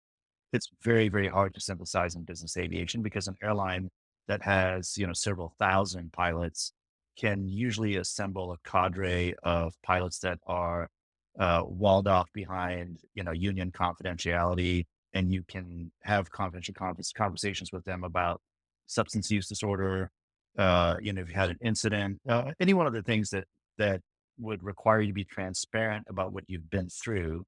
[SPEAKER 3] It's very, very hard to synthesize in business aviation because an airline that has, several thousand pilots can usually assemble a cadre of pilots that are walled off behind, union confidentiality, and you can have confidential conversations with them about substance use disorder. If you had an incident, any one of the things that would require you to be transparent about what you've been through,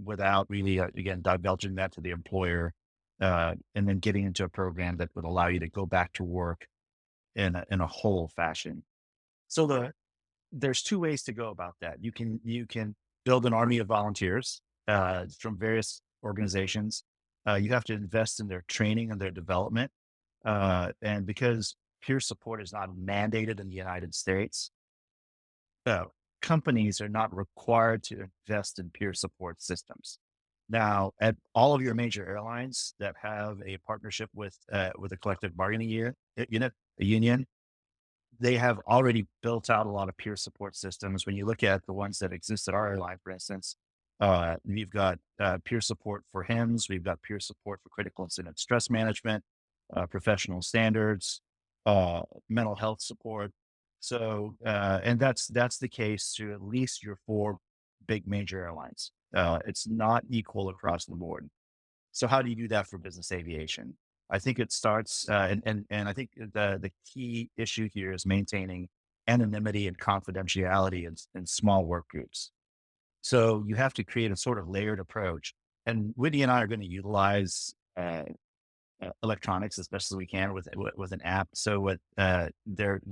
[SPEAKER 3] without really, again, divulging that to the employer, and then getting into a program that would allow you to go back to work in a whole fashion. So there's two ways to go about that. You can build an army of volunteers from various organizations. You have to invest in their training and their development. And because peer support is not mandated in the United States, companies are not required to invest in peer support systems. Now, at all of your major airlines that have a partnership with a collective bargaining unit, a union, they have already built out a lot of peer support systems. When you look at the ones that exist at our airline, for instance, We've got peer support for HIMSS. We've got peer support for critical incident stress management, professional standards, mental health support. So, and that's the case to at least your four big major airlines. It's not equal across the board. So how do you do that for business aviation? I think it starts, and I think the key issue here is maintaining anonymity and confidentiality in small work groups. So you have to create a sort of layered approach. And Whitney and I are going to utilize electronics as best as we can with an app. So the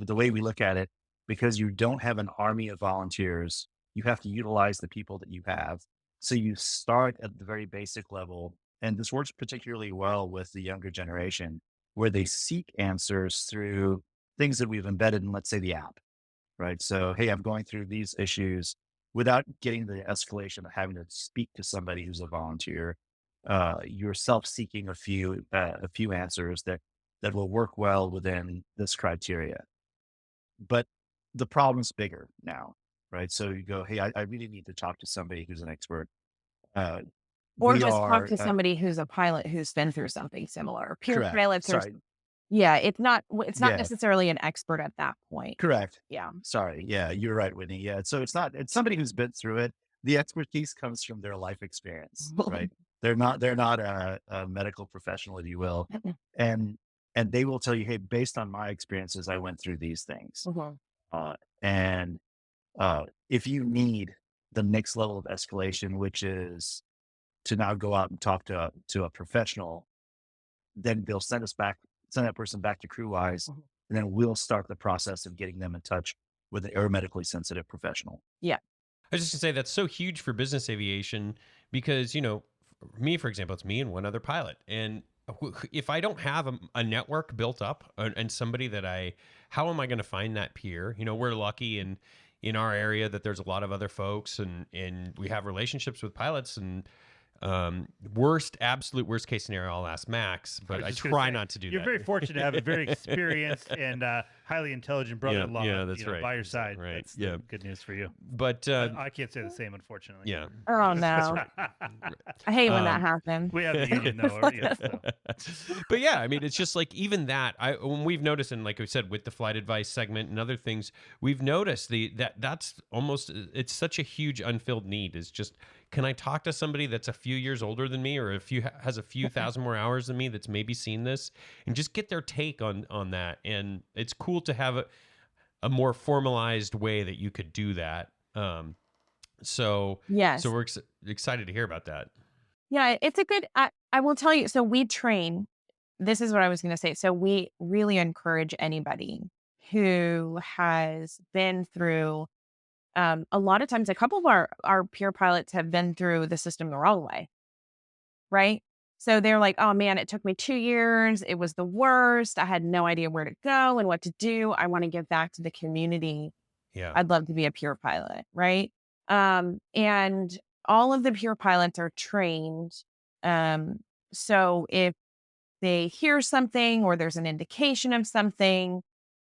[SPEAKER 3] way we look at it, because you don't have an army of volunteers, you have to utilize the people that you have. So you start at the very basic level, and this works particularly well with the younger generation, where they seek answers through things that we've embedded in, let's say, the app, right? So, hey, I'm going through these issues without getting the escalation of having to speak to somebody who's a volunteer. You're self-seeking a few answers that will work well within this criteria. But the problem's bigger now, right? So you go, hey, I really need to talk to somebody who's an expert. Uh,
[SPEAKER 7] Or
[SPEAKER 3] we
[SPEAKER 7] just talk
[SPEAKER 3] are
[SPEAKER 7] to somebody who's a pilot who's been through something similar. Peer
[SPEAKER 3] correct.
[SPEAKER 7] pilots are,
[SPEAKER 3] Sorry.
[SPEAKER 7] yeah, it's not
[SPEAKER 3] Yeah,
[SPEAKER 7] necessarily an expert at that point.
[SPEAKER 3] correct.
[SPEAKER 7] Yeah.
[SPEAKER 3] Sorry. Yeah, you're right, Whitney. Yeah. So it's somebody who's been through it. The expertise comes from their life experience, right? They're not a medical professional, if you will. And and they will tell you, hey, based on my experiences, I went through these things.
[SPEAKER 7] Mhm.
[SPEAKER 3] And if you need the next level of escalation, which is to now go out and talk to a professional, then they'll send that person back to Crewise,
[SPEAKER 7] Mhm.
[SPEAKER 3] and then we'll start the process of getting them in touch with an aeromedically sensitive professional.
[SPEAKER 7] Yeah.
[SPEAKER 5] I was just gonna say that's so huge for business aviation because, me, for example, it's me and one other pilot. And if I don't have a network built up and somebody how am I going to find that peer? We're lucky in our area that there's a lot of other folks and we have relationships with pilots and absolute worst case scenario, I'll ask Max, but I
[SPEAKER 6] was just gonna
[SPEAKER 5] try
[SPEAKER 6] say,
[SPEAKER 5] not to do
[SPEAKER 6] You're
[SPEAKER 5] that.
[SPEAKER 6] very fortunate to have a very experienced and highly intelligent brother-in-law
[SPEAKER 5] yeah, that's
[SPEAKER 6] you know,
[SPEAKER 5] right.
[SPEAKER 6] by your side.
[SPEAKER 5] Right,
[SPEAKER 6] That's
[SPEAKER 5] yeah.
[SPEAKER 6] good news for you.
[SPEAKER 5] But
[SPEAKER 6] I can't say the same, unfortunately.
[SPEAKER 5] yeah.
[SPEAKER 7] Oh no. I hate when that
[SPEAKER 5] Um,
[SPEAKER 7] happens.
[SPEAKER 6] We have the union though. Or, yeah, so.
[SPEAKER 5] But yeah, I mean, it's just like even that. When we've noticed, and like we said, with the flight advice segment and other things, we've noticed that's almost it's such a huge unfilled need. Is just can I talk to somebody that's a few years older than me, or has a few thousand more hours than me that's maybe seen this, and just get their take on that. And it's cool to have a more formalized way that you could do that. So
[SPEAKER 7] Yes.
[SPEAKER 5] we're excited to hear about that.
[SPEAKER 7] Yeah, it's a good, I will tell you. So we train, this is what I was going to say. So we really encourage anybody who has been through, a lot of times, a couple of our peer pilots have been through the system the wrong way, right? So they're like, oh man, it took me 2 years. It was the worst. I had no idea where to go and what to do. I want to give back to the community.
[SPEAKER 5] Yeah.
[SPEAKER 7] I'd love to be a peer pilot, right? And all of the peer pilots are trained. So if they hear something or there's an indication of something,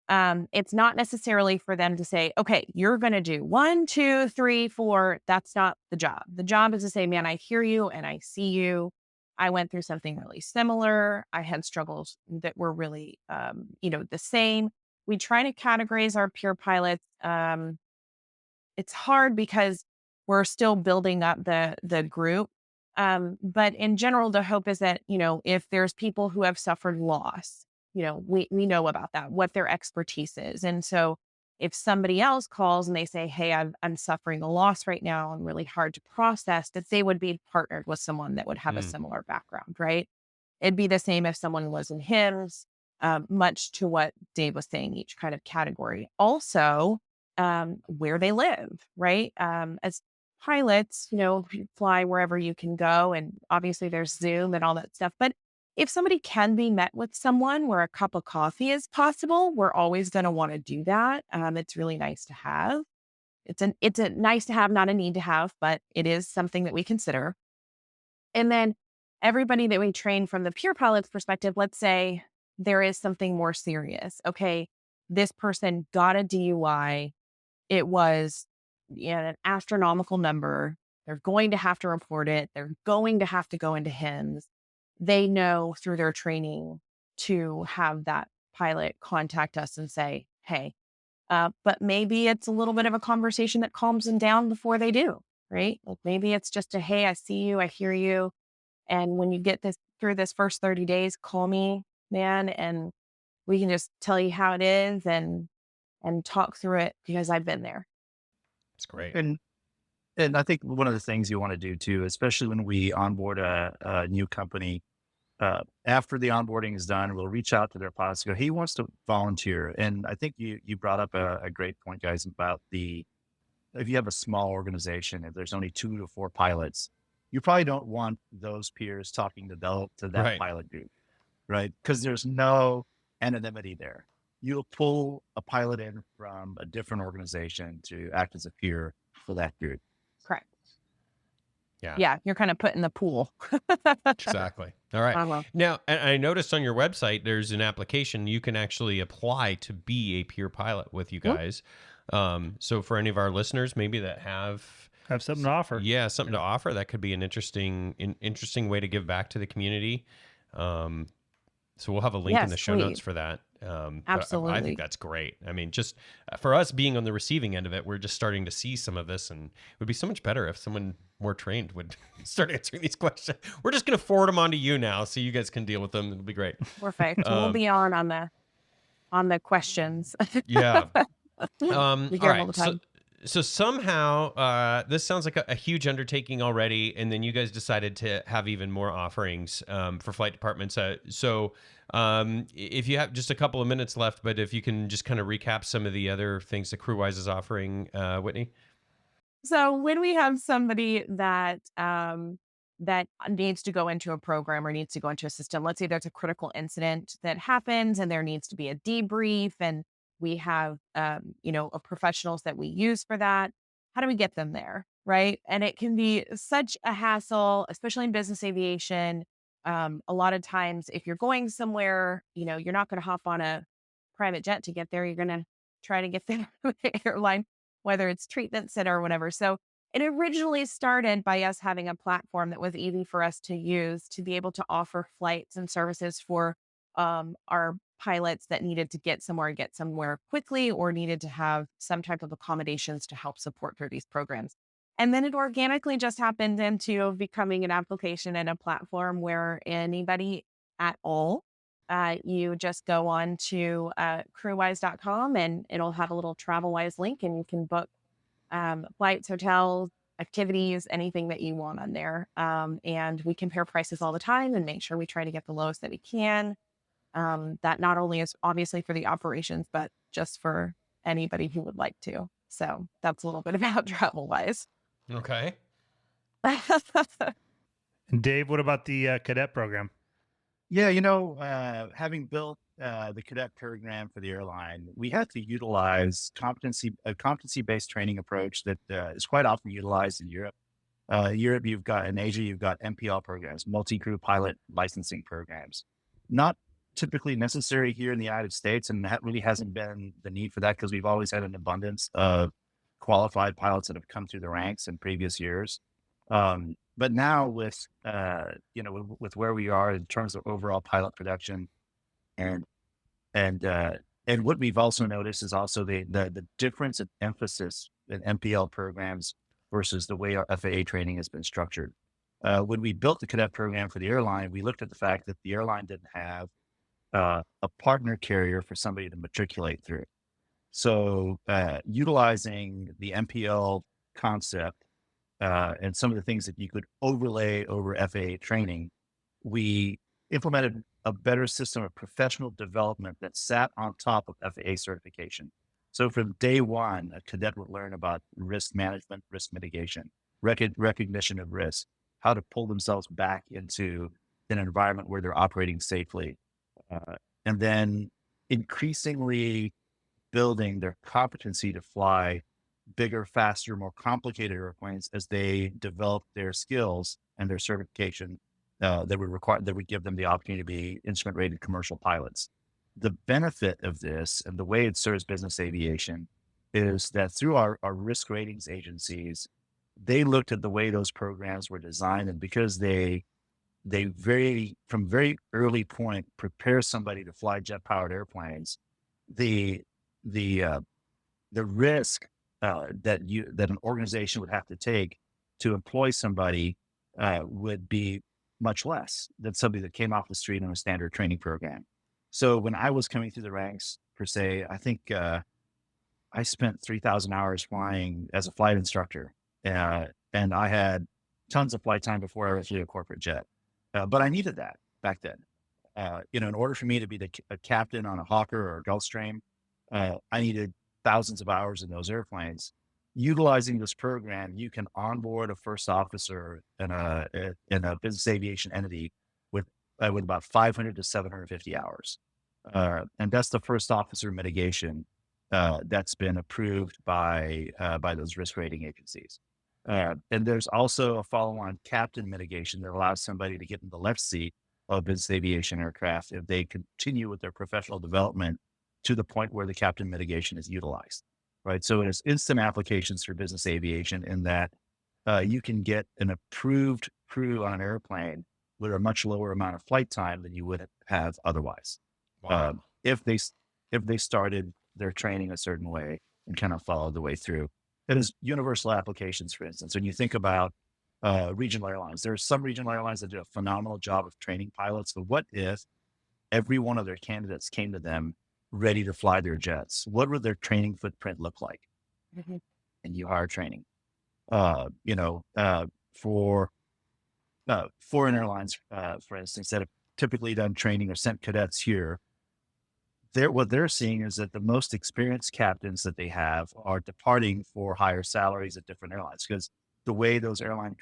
[SPEAKER 7] it's not necessarily for them to say, okay, you're going to do 1, 2, 3, 4. That's not the job. The job is to say, man, I hear you and I see you. I went through something really similar. I had struggles that were really, the same. We try to categorize our peer pilots. It's hard because we're still building up the group. But in general, the hope is that, if there's people who have suffered loss, we know about that, what their expertise is. And so if somebody else calls and they say, hey, I'm suffering a loss right now and really hard to process, that they would be partnered with someone that would have a similar background, right? It'd be the same if someone was in HIMSS, much to what Dave was saying, each kind of category. Also, where they live, right? As pilots, you fly wherever you can go. And obviously there's Zoom and all that stuff. But if somebody can be met with someone where a cup of coffee is possible, we're always going to want to do that. It's really nice to have. It's a nice to have, not a need to have, but it is something that we consider. And then everybody that we train from the peer pilot's perspective, let's say there is something more serious. Okay, this person got a DUI. It was an astronomical number. They're going to have to report it. They're going to have to go into HIMSS. They know through their training to have that pilot contact us and say, hey, but maybe it's a little bit of a conversation that calms them down before they do, right? Like maybe it's just a, hey, I see you, I hear you. And when you get this through this first 30 days, call me, man, and we can just tell you how it is and talk through it because I've been there.
[SPEAKER 5] That's great.
[SPEAKER 3] And I think one of the things you want to do too, especially when we onboard a new company, after the onboarding is done, we'll reach out to their pilots and go, hey, he wants to volunteer. And I think you brought up a great point, guys, about if you have a small organization, if there's only 2 to 4 pilots, you probably don't want those peers talking to that
[SPEAKER 5] Right.
[SPEAKER 3] pilot group, right? Because there's no anonymity there. You'll pull a pilot in from a different organization to act as a peer for that group.
[SPEAKER 7] Correct.
[SPEAKER 5] Yeah.
[SPEAKER 7] Yeah. You're kind of put in the pool.
[SPEAKER 5] Exactly. All right.
[SPEAKER 7] Well.
[SPEAKER 5] Now, and I noticed on your website, there's an application you can actually apply to be a peer pilot with you guys. So for any of our listeners, maybe that have
[SPEAKER 6] something to offer.
[SPEAKER 5] Yeah, something to offer. That could be an interesting way to give back to the community. So we'll have a link in the show notes for that.
[SPEAKER 7] Absolutely.
[SPEAKER 5] I think that's great. I mean, just for us being on the receiving end of it, we're just starting to see some of this, and it would be so much better if someone more trained would start answering these questions. We're just going to forward them on to you now, so you guys can deal with them. It'll be great.
[SPEAKER 7] Perfect. We'll be on the questions.
[SPEAKER 5] Yeah.
[SPEAKER 7] We
[SPEAKER 5] All
[SPEAKER 7] get them all
[SPEAKER 5] right.
[SPEAKER 7] the time.
[SPEAKER 5] So somehow, this sounds like a huge undertaking already, and then you guys decided to have even more offerings for flight departments. So if you have just a couple of minutes left, but if you can just kind of recap some of the other things that Crewise is offering, Whitney.
[SPEAKER 7] So when we have somebody that that needs to go into a program or needs to go into a system, let's say there's a critical incident that happens and there needs to be a debrief, and we have of professionals that we use for that. How do we get them there, right? And it can be such a hassle, especially in business aviation. A lot of times, if you're going somewhere, you're not going to hop on a private jet to get there. You're going to try to get there with the airline, whether it's treatment center or whatever. So it originally started by us having a platform that was easy for us to use to be able to offer flights and services for our pilots that needed to get somewhere quickly or needed to have some type of accommodations to help support through these programs. And then it organically just happened into becoming an application and a platform where anybody at all, you just go on to crewise.com and it'll have a little TravelWise link and you can book flights, hotels, activities, anything that you want on there. And we compare prices all the time and make sure we try to get the lowest that we can. That not only is obviously for the operations, but just for anybody who would like to. So that's a little bit about TravelWise.
[SPEAKER 5] Okay.
[SPEAKER 6] And Dave, what about the cadet program?
[SPEAKER 3] Yeah, having built the cadet program for the airline, we had to utilize a competency-based training approach that is quite often utilized in Europe. In Asia, you've got MPL programs, multi-crew pilot licensing programs. Not typically necessary here in the United States, and that really hasn't been the need for that because we've always had an abundance of qualified pilots that have come through the ranks in previous years. But now with where we are in terms of overall pilot production, and what we've also noticed is also the difference in emphasis in MPL programs versus the way our FAA training has been structured. When we built the cadet program for the airline, we looked at the fact that the airline didn't have a partner carrier for somebody to matriculate through. So utilizing the MPL concept and some of the things that you could overlay over FAA training, we implemented a better system of professional development that sat on top of FAA certification. So from day one, a cadet would learn about risk management, risk mitigation, recognition of risk, how to pull themselves back into an environment where they're operating safely. And then increasingly building their competency to fly bigger, faster, more complicated airplanes as they develop their skills and their certification that would give them the opportunity to be instrument-rated commercial pilots. The benefit of this and the way it serves business aviation is that through our risk ratings agencies, they looked at the way those programs were designed, and because from very early point prepare somebody to fly jet powered airplanes, the the uh, the risk that an organization would have to take to employ somebody would be much less than somebody that came off the street on a standard training program. So when I was coming through the ranks, per se, I think I spent 3,000 hours flying as a flight instructor, and I had tons of flight time before I ever flew a corporate jet. But I needed that back then. In order for me to be a captain on a Hawker or a Gulfstream, I needed thousands of hours in those airplanes. Utilizing this program, you can onboard a first officer in a business aviation entity with about 500 to 750 hours, and that's the first officer mitigation that's been approved by those risk rating agencies. And there's also a follow-on captain mitigation that allows somebody to get in the left seat of business aviation aircraft if they continue with their professional development to the point where the captain mitigation is utilized, right? So it has instant applications for business aviation in that you can get an approved crew on an airplane with a much lower amount of flight time than you would have otherwise.
[SPEAKER 5] Wow.
[SPEAKER 3] If they started their training a certain way and kind of followed the way through. It is universal applications, for instance. When you think about regional airlines, there are some regional airlines that do a phenomenal job of training pilots. But what if every one of their candidates came to them ready to fly their jets? What would their training footprint look like?
[SPEAKER 7] Mhm.
[SPEAKER 3] And you hire training. For foreign airlines, for instance, that have typically done training or sent cadets here, what they're seeing is that the most experienced captains that they have are departing for higher salaries at different airlines, because the way those airline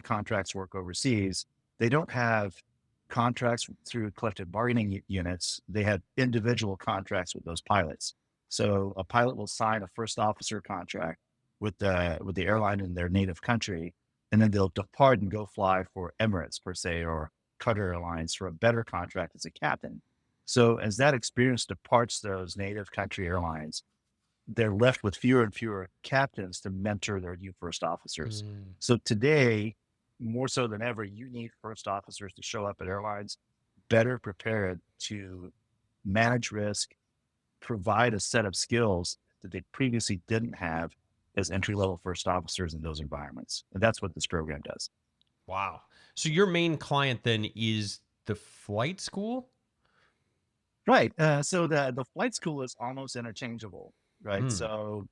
[SPEAKER 3] contracts work overseas, they don't have contracts through collective bargaining units. They have individual contracts with those pilots. So a pilot will sign a first officer contract with the airline in their native country, and then they'll depart and go fly for Emirates, per se, or Qatar Airlines for a better contract as a captain. So as that experience departs those native country airlines, they're left with fewer and fewer captains to mentor their new first officers. So today, more so than ever, you need first officers to show up at airlines better prepared to manage risk, provide a set of skills that they previously didn't have as entry-level first officers in those environments. And that's what this program does.
[SPEAKER 5] Wow. So your main client then is the flight school?
[SPEAKER 3] Right. So the flight school is almost interchangeable, right? So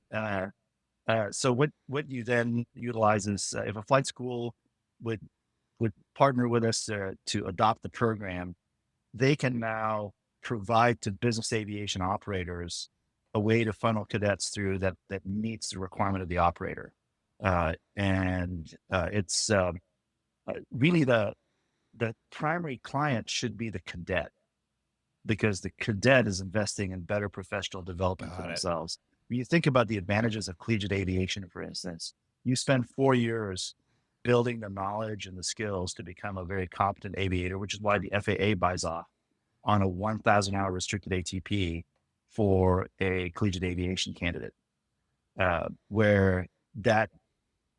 [SPEAKER 3] what you then utilize is if a flight school would partner with us to adopt the program, they can now provide to business aviation operators a way to funnel cadets through that meets the requirement of the operator, and it's really the primary client should be the cadet, because the cadet is investing in better professional development for themselves. When you think about the advantages of collegiate aviation, for instance, you spend 4 years building the knowledge and the skills to become a very competent aviator, which is why the FAA buys off on a 1,000 hour restricted ATP for a collegiate aviation candidate, where that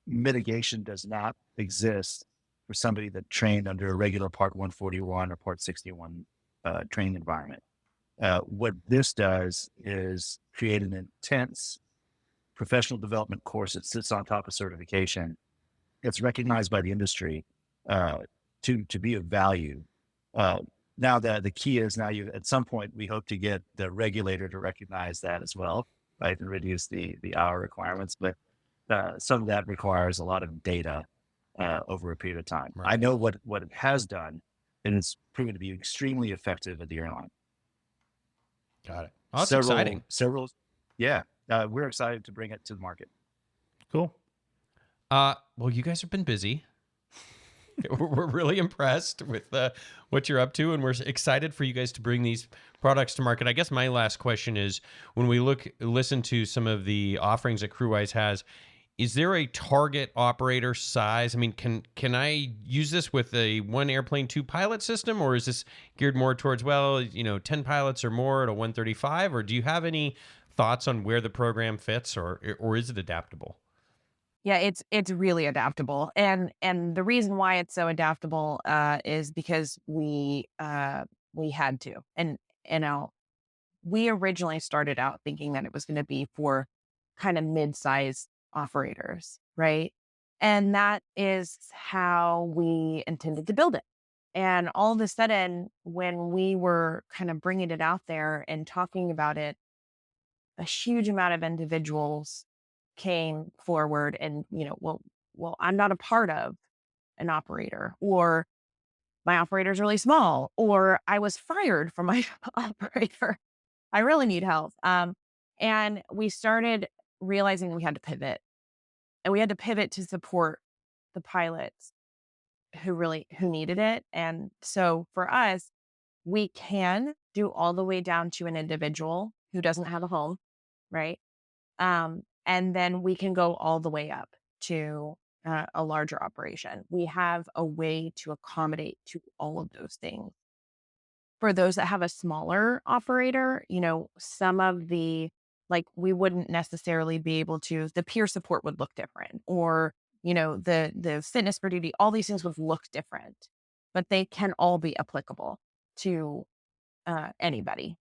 [SPEAKER 3] mitigation does not exist for somebody that trained under a regular Part 141 or Part 61 training environment. What this does is create an intense professional development course that sits on top of certification. It's recognized by the industry to be of value. Now the key is at some point we hope to get the regulator to recognize that as well, right, and reduce the hour requirements. But some of that requires a lot of data over a period of time.
[SPEAKER 5] Right.
[SPEAKER 3] I know what it has done, and it's proven to be extremely effective at the airline.
[SPEAKER 5] Got it. Oh, that's exciting.
[SPEAKER 3] Yeah. We're excited to bring it to the market.
[SPEAKER 6] Cool.
[SPEAKER 5] Well, you guys have been busy. We're really impressed with what you're up to, and we're excited for you guys to bring these products to market. I guess my last question is, when we listen to some of the offerings that Crewise has, is there a target operator size? I mean, can I use this with a one airplane, two pilot system, or is this geared more towards, 10 pilots or more at a 135? Or do you have any thoughts on where the program fits, or is it adaptable?
[SPEAKER 7] Yeah, it's really adaptable, and the reason why it's so adaptable is because we had to, and we originally started out thinking that it was going to be for kind of mid-sized operators, right? And that is how we intended to build it. And all of a sudden, when we were kind of bringing it out there and talking about it, a huge amount of individuals came forward and, well, I'm not a part of an operator, or my operator's really small, or I was fired from my operator. I really need help. And we started realizing we had to pivot, and we had to pivot to support the pilots who needed it. And so for us, we can do all the way down to an individual who doesn't have a home, right? And then we can go all the way up to a larger operation. We have a way to accommodate to all of those things. For those that have a smaller operator, some of we wouldn't necessarily be able to, the peer support would look different, or, the fitness for duty, all these things would look different, but they can all be applicable to anybody.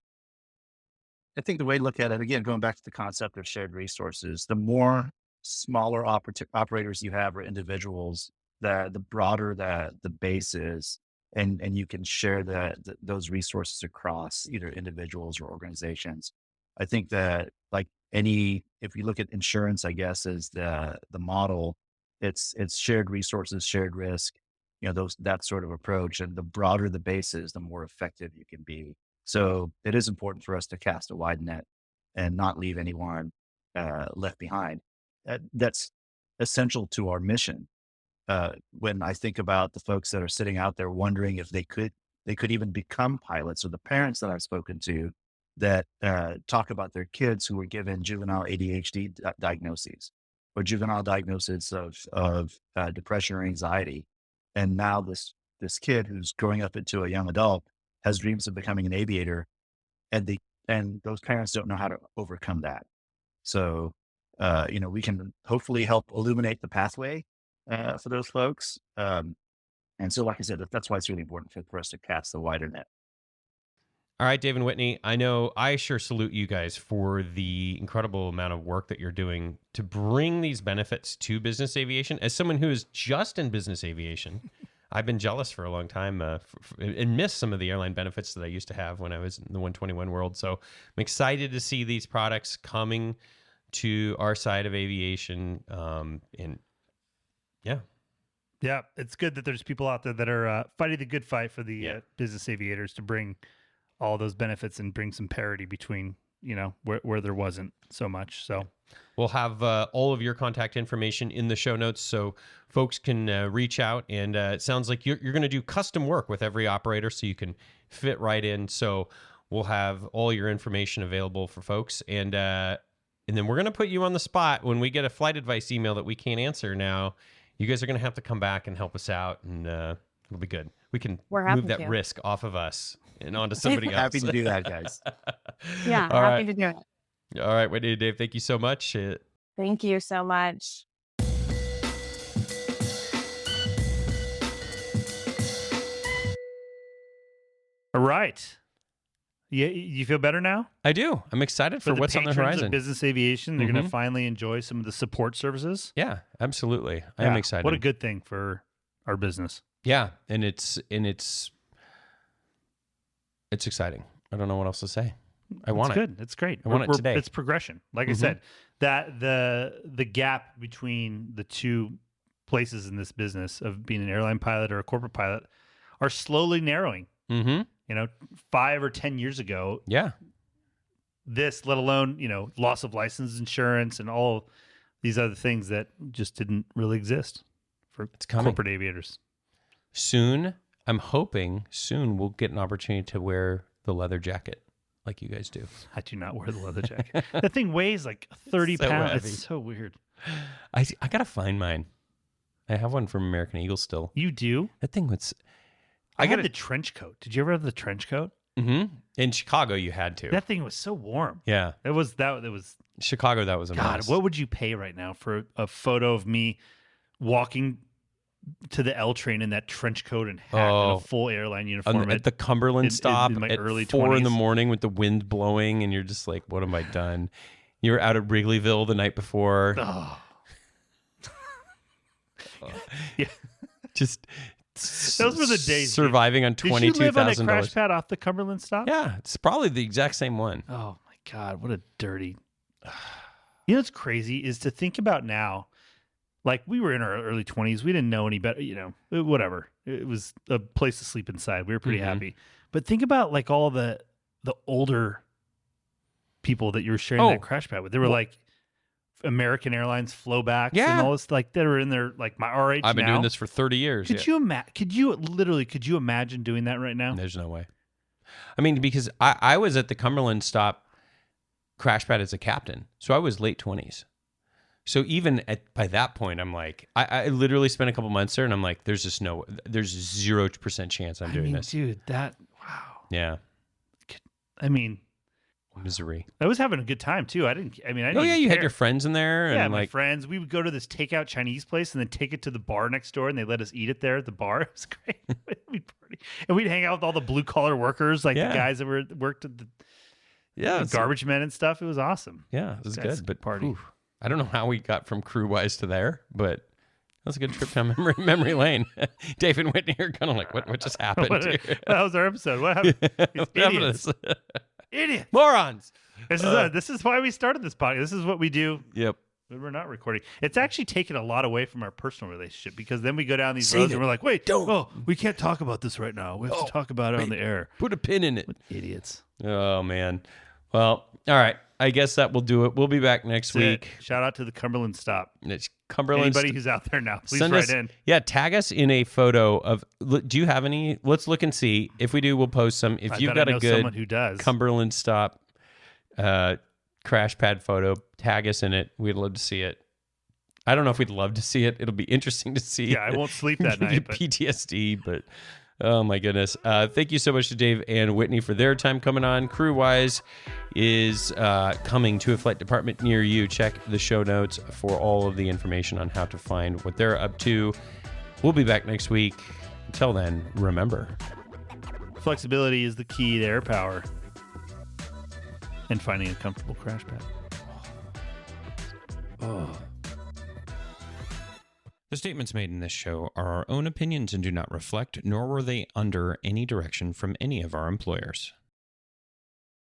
[SPEAKER 3] I think the way to look at it, again, going back to the concept of shared resources, the more smaller operators you have or individuals, the broader the base is, and you can share those resources across either individuals or organizations. I think that if you look at insurance, I guess is the model, it's shared resources, shared risk, that sort of approach. And the broader the base is, the more effective you can be. So it is important for us to cast a wide net and not leave anyone left behind. That's essential to our mission. When I think about the folks that are sitting out there wondering if they could even become pilots, or the parents that I've spoken to that talk about their kids who were given juvenile ADHD diagnoses, or juvenile diagnosis of depression or anxiety, and now this kid who's growing up into a young adult has dreams of becoming an aviator, and those parents don't know how to overcome that. So, we can hopefully help illuminate the pathway for those folks. And so, like I said, that's why it's really important for us to cast the wider net.
[SPEAKER 5] All right, Dave and Whitney, I know I sure salute you guys for the incredible amount of work that you're doing to bring these benefits to business aviation. As someone who is just in business aviation, I've been jealous for a long time and missed some of the airline benefits that I used to have when I was in the 121 world. So I'm excited to see these products coming to our side of aviation.
[SPEAKER 6] Yeah, it's good that there's people out there that are fighting the good fight for the business aviators to bring all those benefits and bring some parity between, where there wasn't so much. So
[SPEAKER 5] we'll have all of your contact information in the show notes so folks can reach out. And it sounds like you're going to do custom work with every operator so you can fit right in. So we'll have all your information available for folks. And then we're going to put you on the spot when we get a flight advice email that we can't answer now. You guys are going to have to come back and help us out, and it'll be good. We can move that risk off of us and onto somebody else.
[SPEAKER 3] Happy to do that, guys.
[SPEAKER 7] Yeah, happy to do it.
[SPEAKER 5] All right, Whitney and Dave, thank you so much.
[SPEAKER 7] Thank you so much.
[SPEAKER 6] All right. Yeah, you feel better now?
[SPEAKER 5] I do. I'm excited for what's on the horizon.
[SPEAKER 6] Of business aviation, they're going to finally enjoy some of the support services.
[SPEAKER 5] Yeah, absolutely. I am excited.
[SPEAKER 6] What a good thing for our business.
[SPEAKER 5] Yeah, and it's exciting. I don't know what else to say. I want it.
[SPEAKER 6] It's good. It's great.
[SPEAKER 5] I want it today.
[SPEAKER 6] It's progression. Like I said, that the gap between the two places in this business of being an airline pilot or a corporate pilot are slowly narrowing. 5 or 10 years ago, this, let alone, loss of license insurance and all these other things that just didn't really exist for corporate aviators.
[SPEAKER 5] Soon, I'm hoping we'll get an opportunity to wear the leather jacket like you guys do.
[SPEAKER 6] I do not wear the leather jacket. That thing weighs like 30 pounds.
[SPEAKER 5] Heavy.
[SPEAKER 6] It's so weird.
[SPEAKER 5] I got to find mine. I have one from American Eagle still.
[SPEAKER 6] You do?
[SPEAKER 5] That thing was...
[SPEAKER 6] I got the trench coat. Did you ever have the trench coat?
[SPEAKER 5] In Chicago, you had to.
[SPEAKER 6] That thing was so warm.
[SPEAKER 5] Yeah.
[SPEAKER 6] It was
[SPEAKER 5] Chicago, that was a
[SPEAKER 6] God,
[SPEAKER 5] mess.
[SPEAKER 6] what would you pay right now for a photo of me walking to the L train in that trench coat and hat and a full airline uniform
[SPEAKER 5] at the Cumberland stop
[SPEAKER 6] in my
[SPEAKER 5] at
[SPEAKER 6] early
[SPEAKER 5] 4 in the
[SPEAKER 6] 20s?
[SPEAKER 5] morning with the wind blowing, and you're just like, what have I done? You were out at Wrigleyville the night before.
[SPEAKER 6] Oh. Yeah.
[SPEAKER 5] Just
[SPEAKER 6] those were the days.
[SPEAKER 5] Surviving on $22,000.
[SPEAKER 6] Did you live on a crash pad off the Cumberland stop?
[SPEAKER 5] Yeah, it's probably the exact same one.
[SPEAKER 6] Oh my God, what a dirty. You know what's crazy is to think about now. Like, we were in our early 20s. We didn't know any better, whatever. It was a place to sleep inside. We were pretty happy. But think about like all the older people that you were sharing that crash pad with. They were like American Airlines flowbacks and all this, like, that are in their, like, our age.
[SPEAKER 5] I've been doing this for 30 years.
[SPEAKER 6] Could you imagine doing that right now?
[SPEAKER 5] There's no way. I mean, because I was at the Cumberland stop crash pad as a captain. So I was late 20s. So even by that point, I'm like, I literally spent a couple months there, and I'm like, there's 0% chance I'm doing this.
[SPEAKER 6] Dude, wow.
[SPEAKER 5] Yeah.
[SPEAKER 6] I mean,
[SPEAKER 5] misery.
[SPEAKER 6] I was having a good time too. I didn't
[SPEAKER 5] you had your friends in there.
[SPEAKER 6] Yeah,
[SPEAKER 5] and
[SPEAKER 6] my friends. We would go to this takeout Chinese place and then take it to the bar next door, and they let us eat it there at the bar. It was great. We'd party. And we'd hang out with all the blue collar workers, like the guys that worked at the garbage men and stuff. It was awesome.
[SPEAKER 5] Yeah, it was good. But
[SPEAKER 6] party.
[SPEAKER 5] I don't know how we got from Crewise to there, but that was a good trip down memory lane. Dave and Whitney are kind of like, what just happened?
[SPEAKER 6] That was our episode. What happened? Idiots. Idiots.
[SPEAKER 5] Morons.
[SPEAKER 6] This is why we started this podcast. This is what we do.
[SPEAKER 5] Yep.
[SPEAKER 6] When we're not recording. It's actually taken a lot away from our personal relationship, because then we go down these roads and we're like, wait, we can't talk about this right now. We have to talk about it on the air.
[SPEAKER 5] Put a pin in it.
[SPEAKER 6] What idiots.
[SPEAKER 5] Oh, man. Well, all right. I guess that will do it. We'll be back next week.
[SPEAKER 6] Shout out to the Cumberland stop.
[SPEAKER 5] It's Cumberland.
[SPEAKER 6] Anybody who's out there now, please write in.
[SPEAKER 5] Yeah, tag us in a photo of. Do you have any? Let's look and see. If we do, we'll post some. If you've got a good
[SPEAKER 6] someone who does.
[SPEAKER 5] Cumberland stop crash pad photo, tag us in it. We'd love to see it. I don't know if we'd love to see it. It'll be interesting to see.
[SPEAKER 6] Yeah, I won't sleep that night. But
[SPEAKER 5] PTSD, but. Oh, my goodness. Thank you so much to Dave and Whitney for their time coming on. Crewise is coming to a flight department near you. Check the show notes for all of the information on how to find what they're up to. We'll be back next week. Until then, remember,
[SPEAKER 6] flexibility is the key to air power and finding a comfortable crash pad.
[SPEAKER 5] The statements made in this show are our own opinions and do not reflect, nor were they under any direction from any of our employers.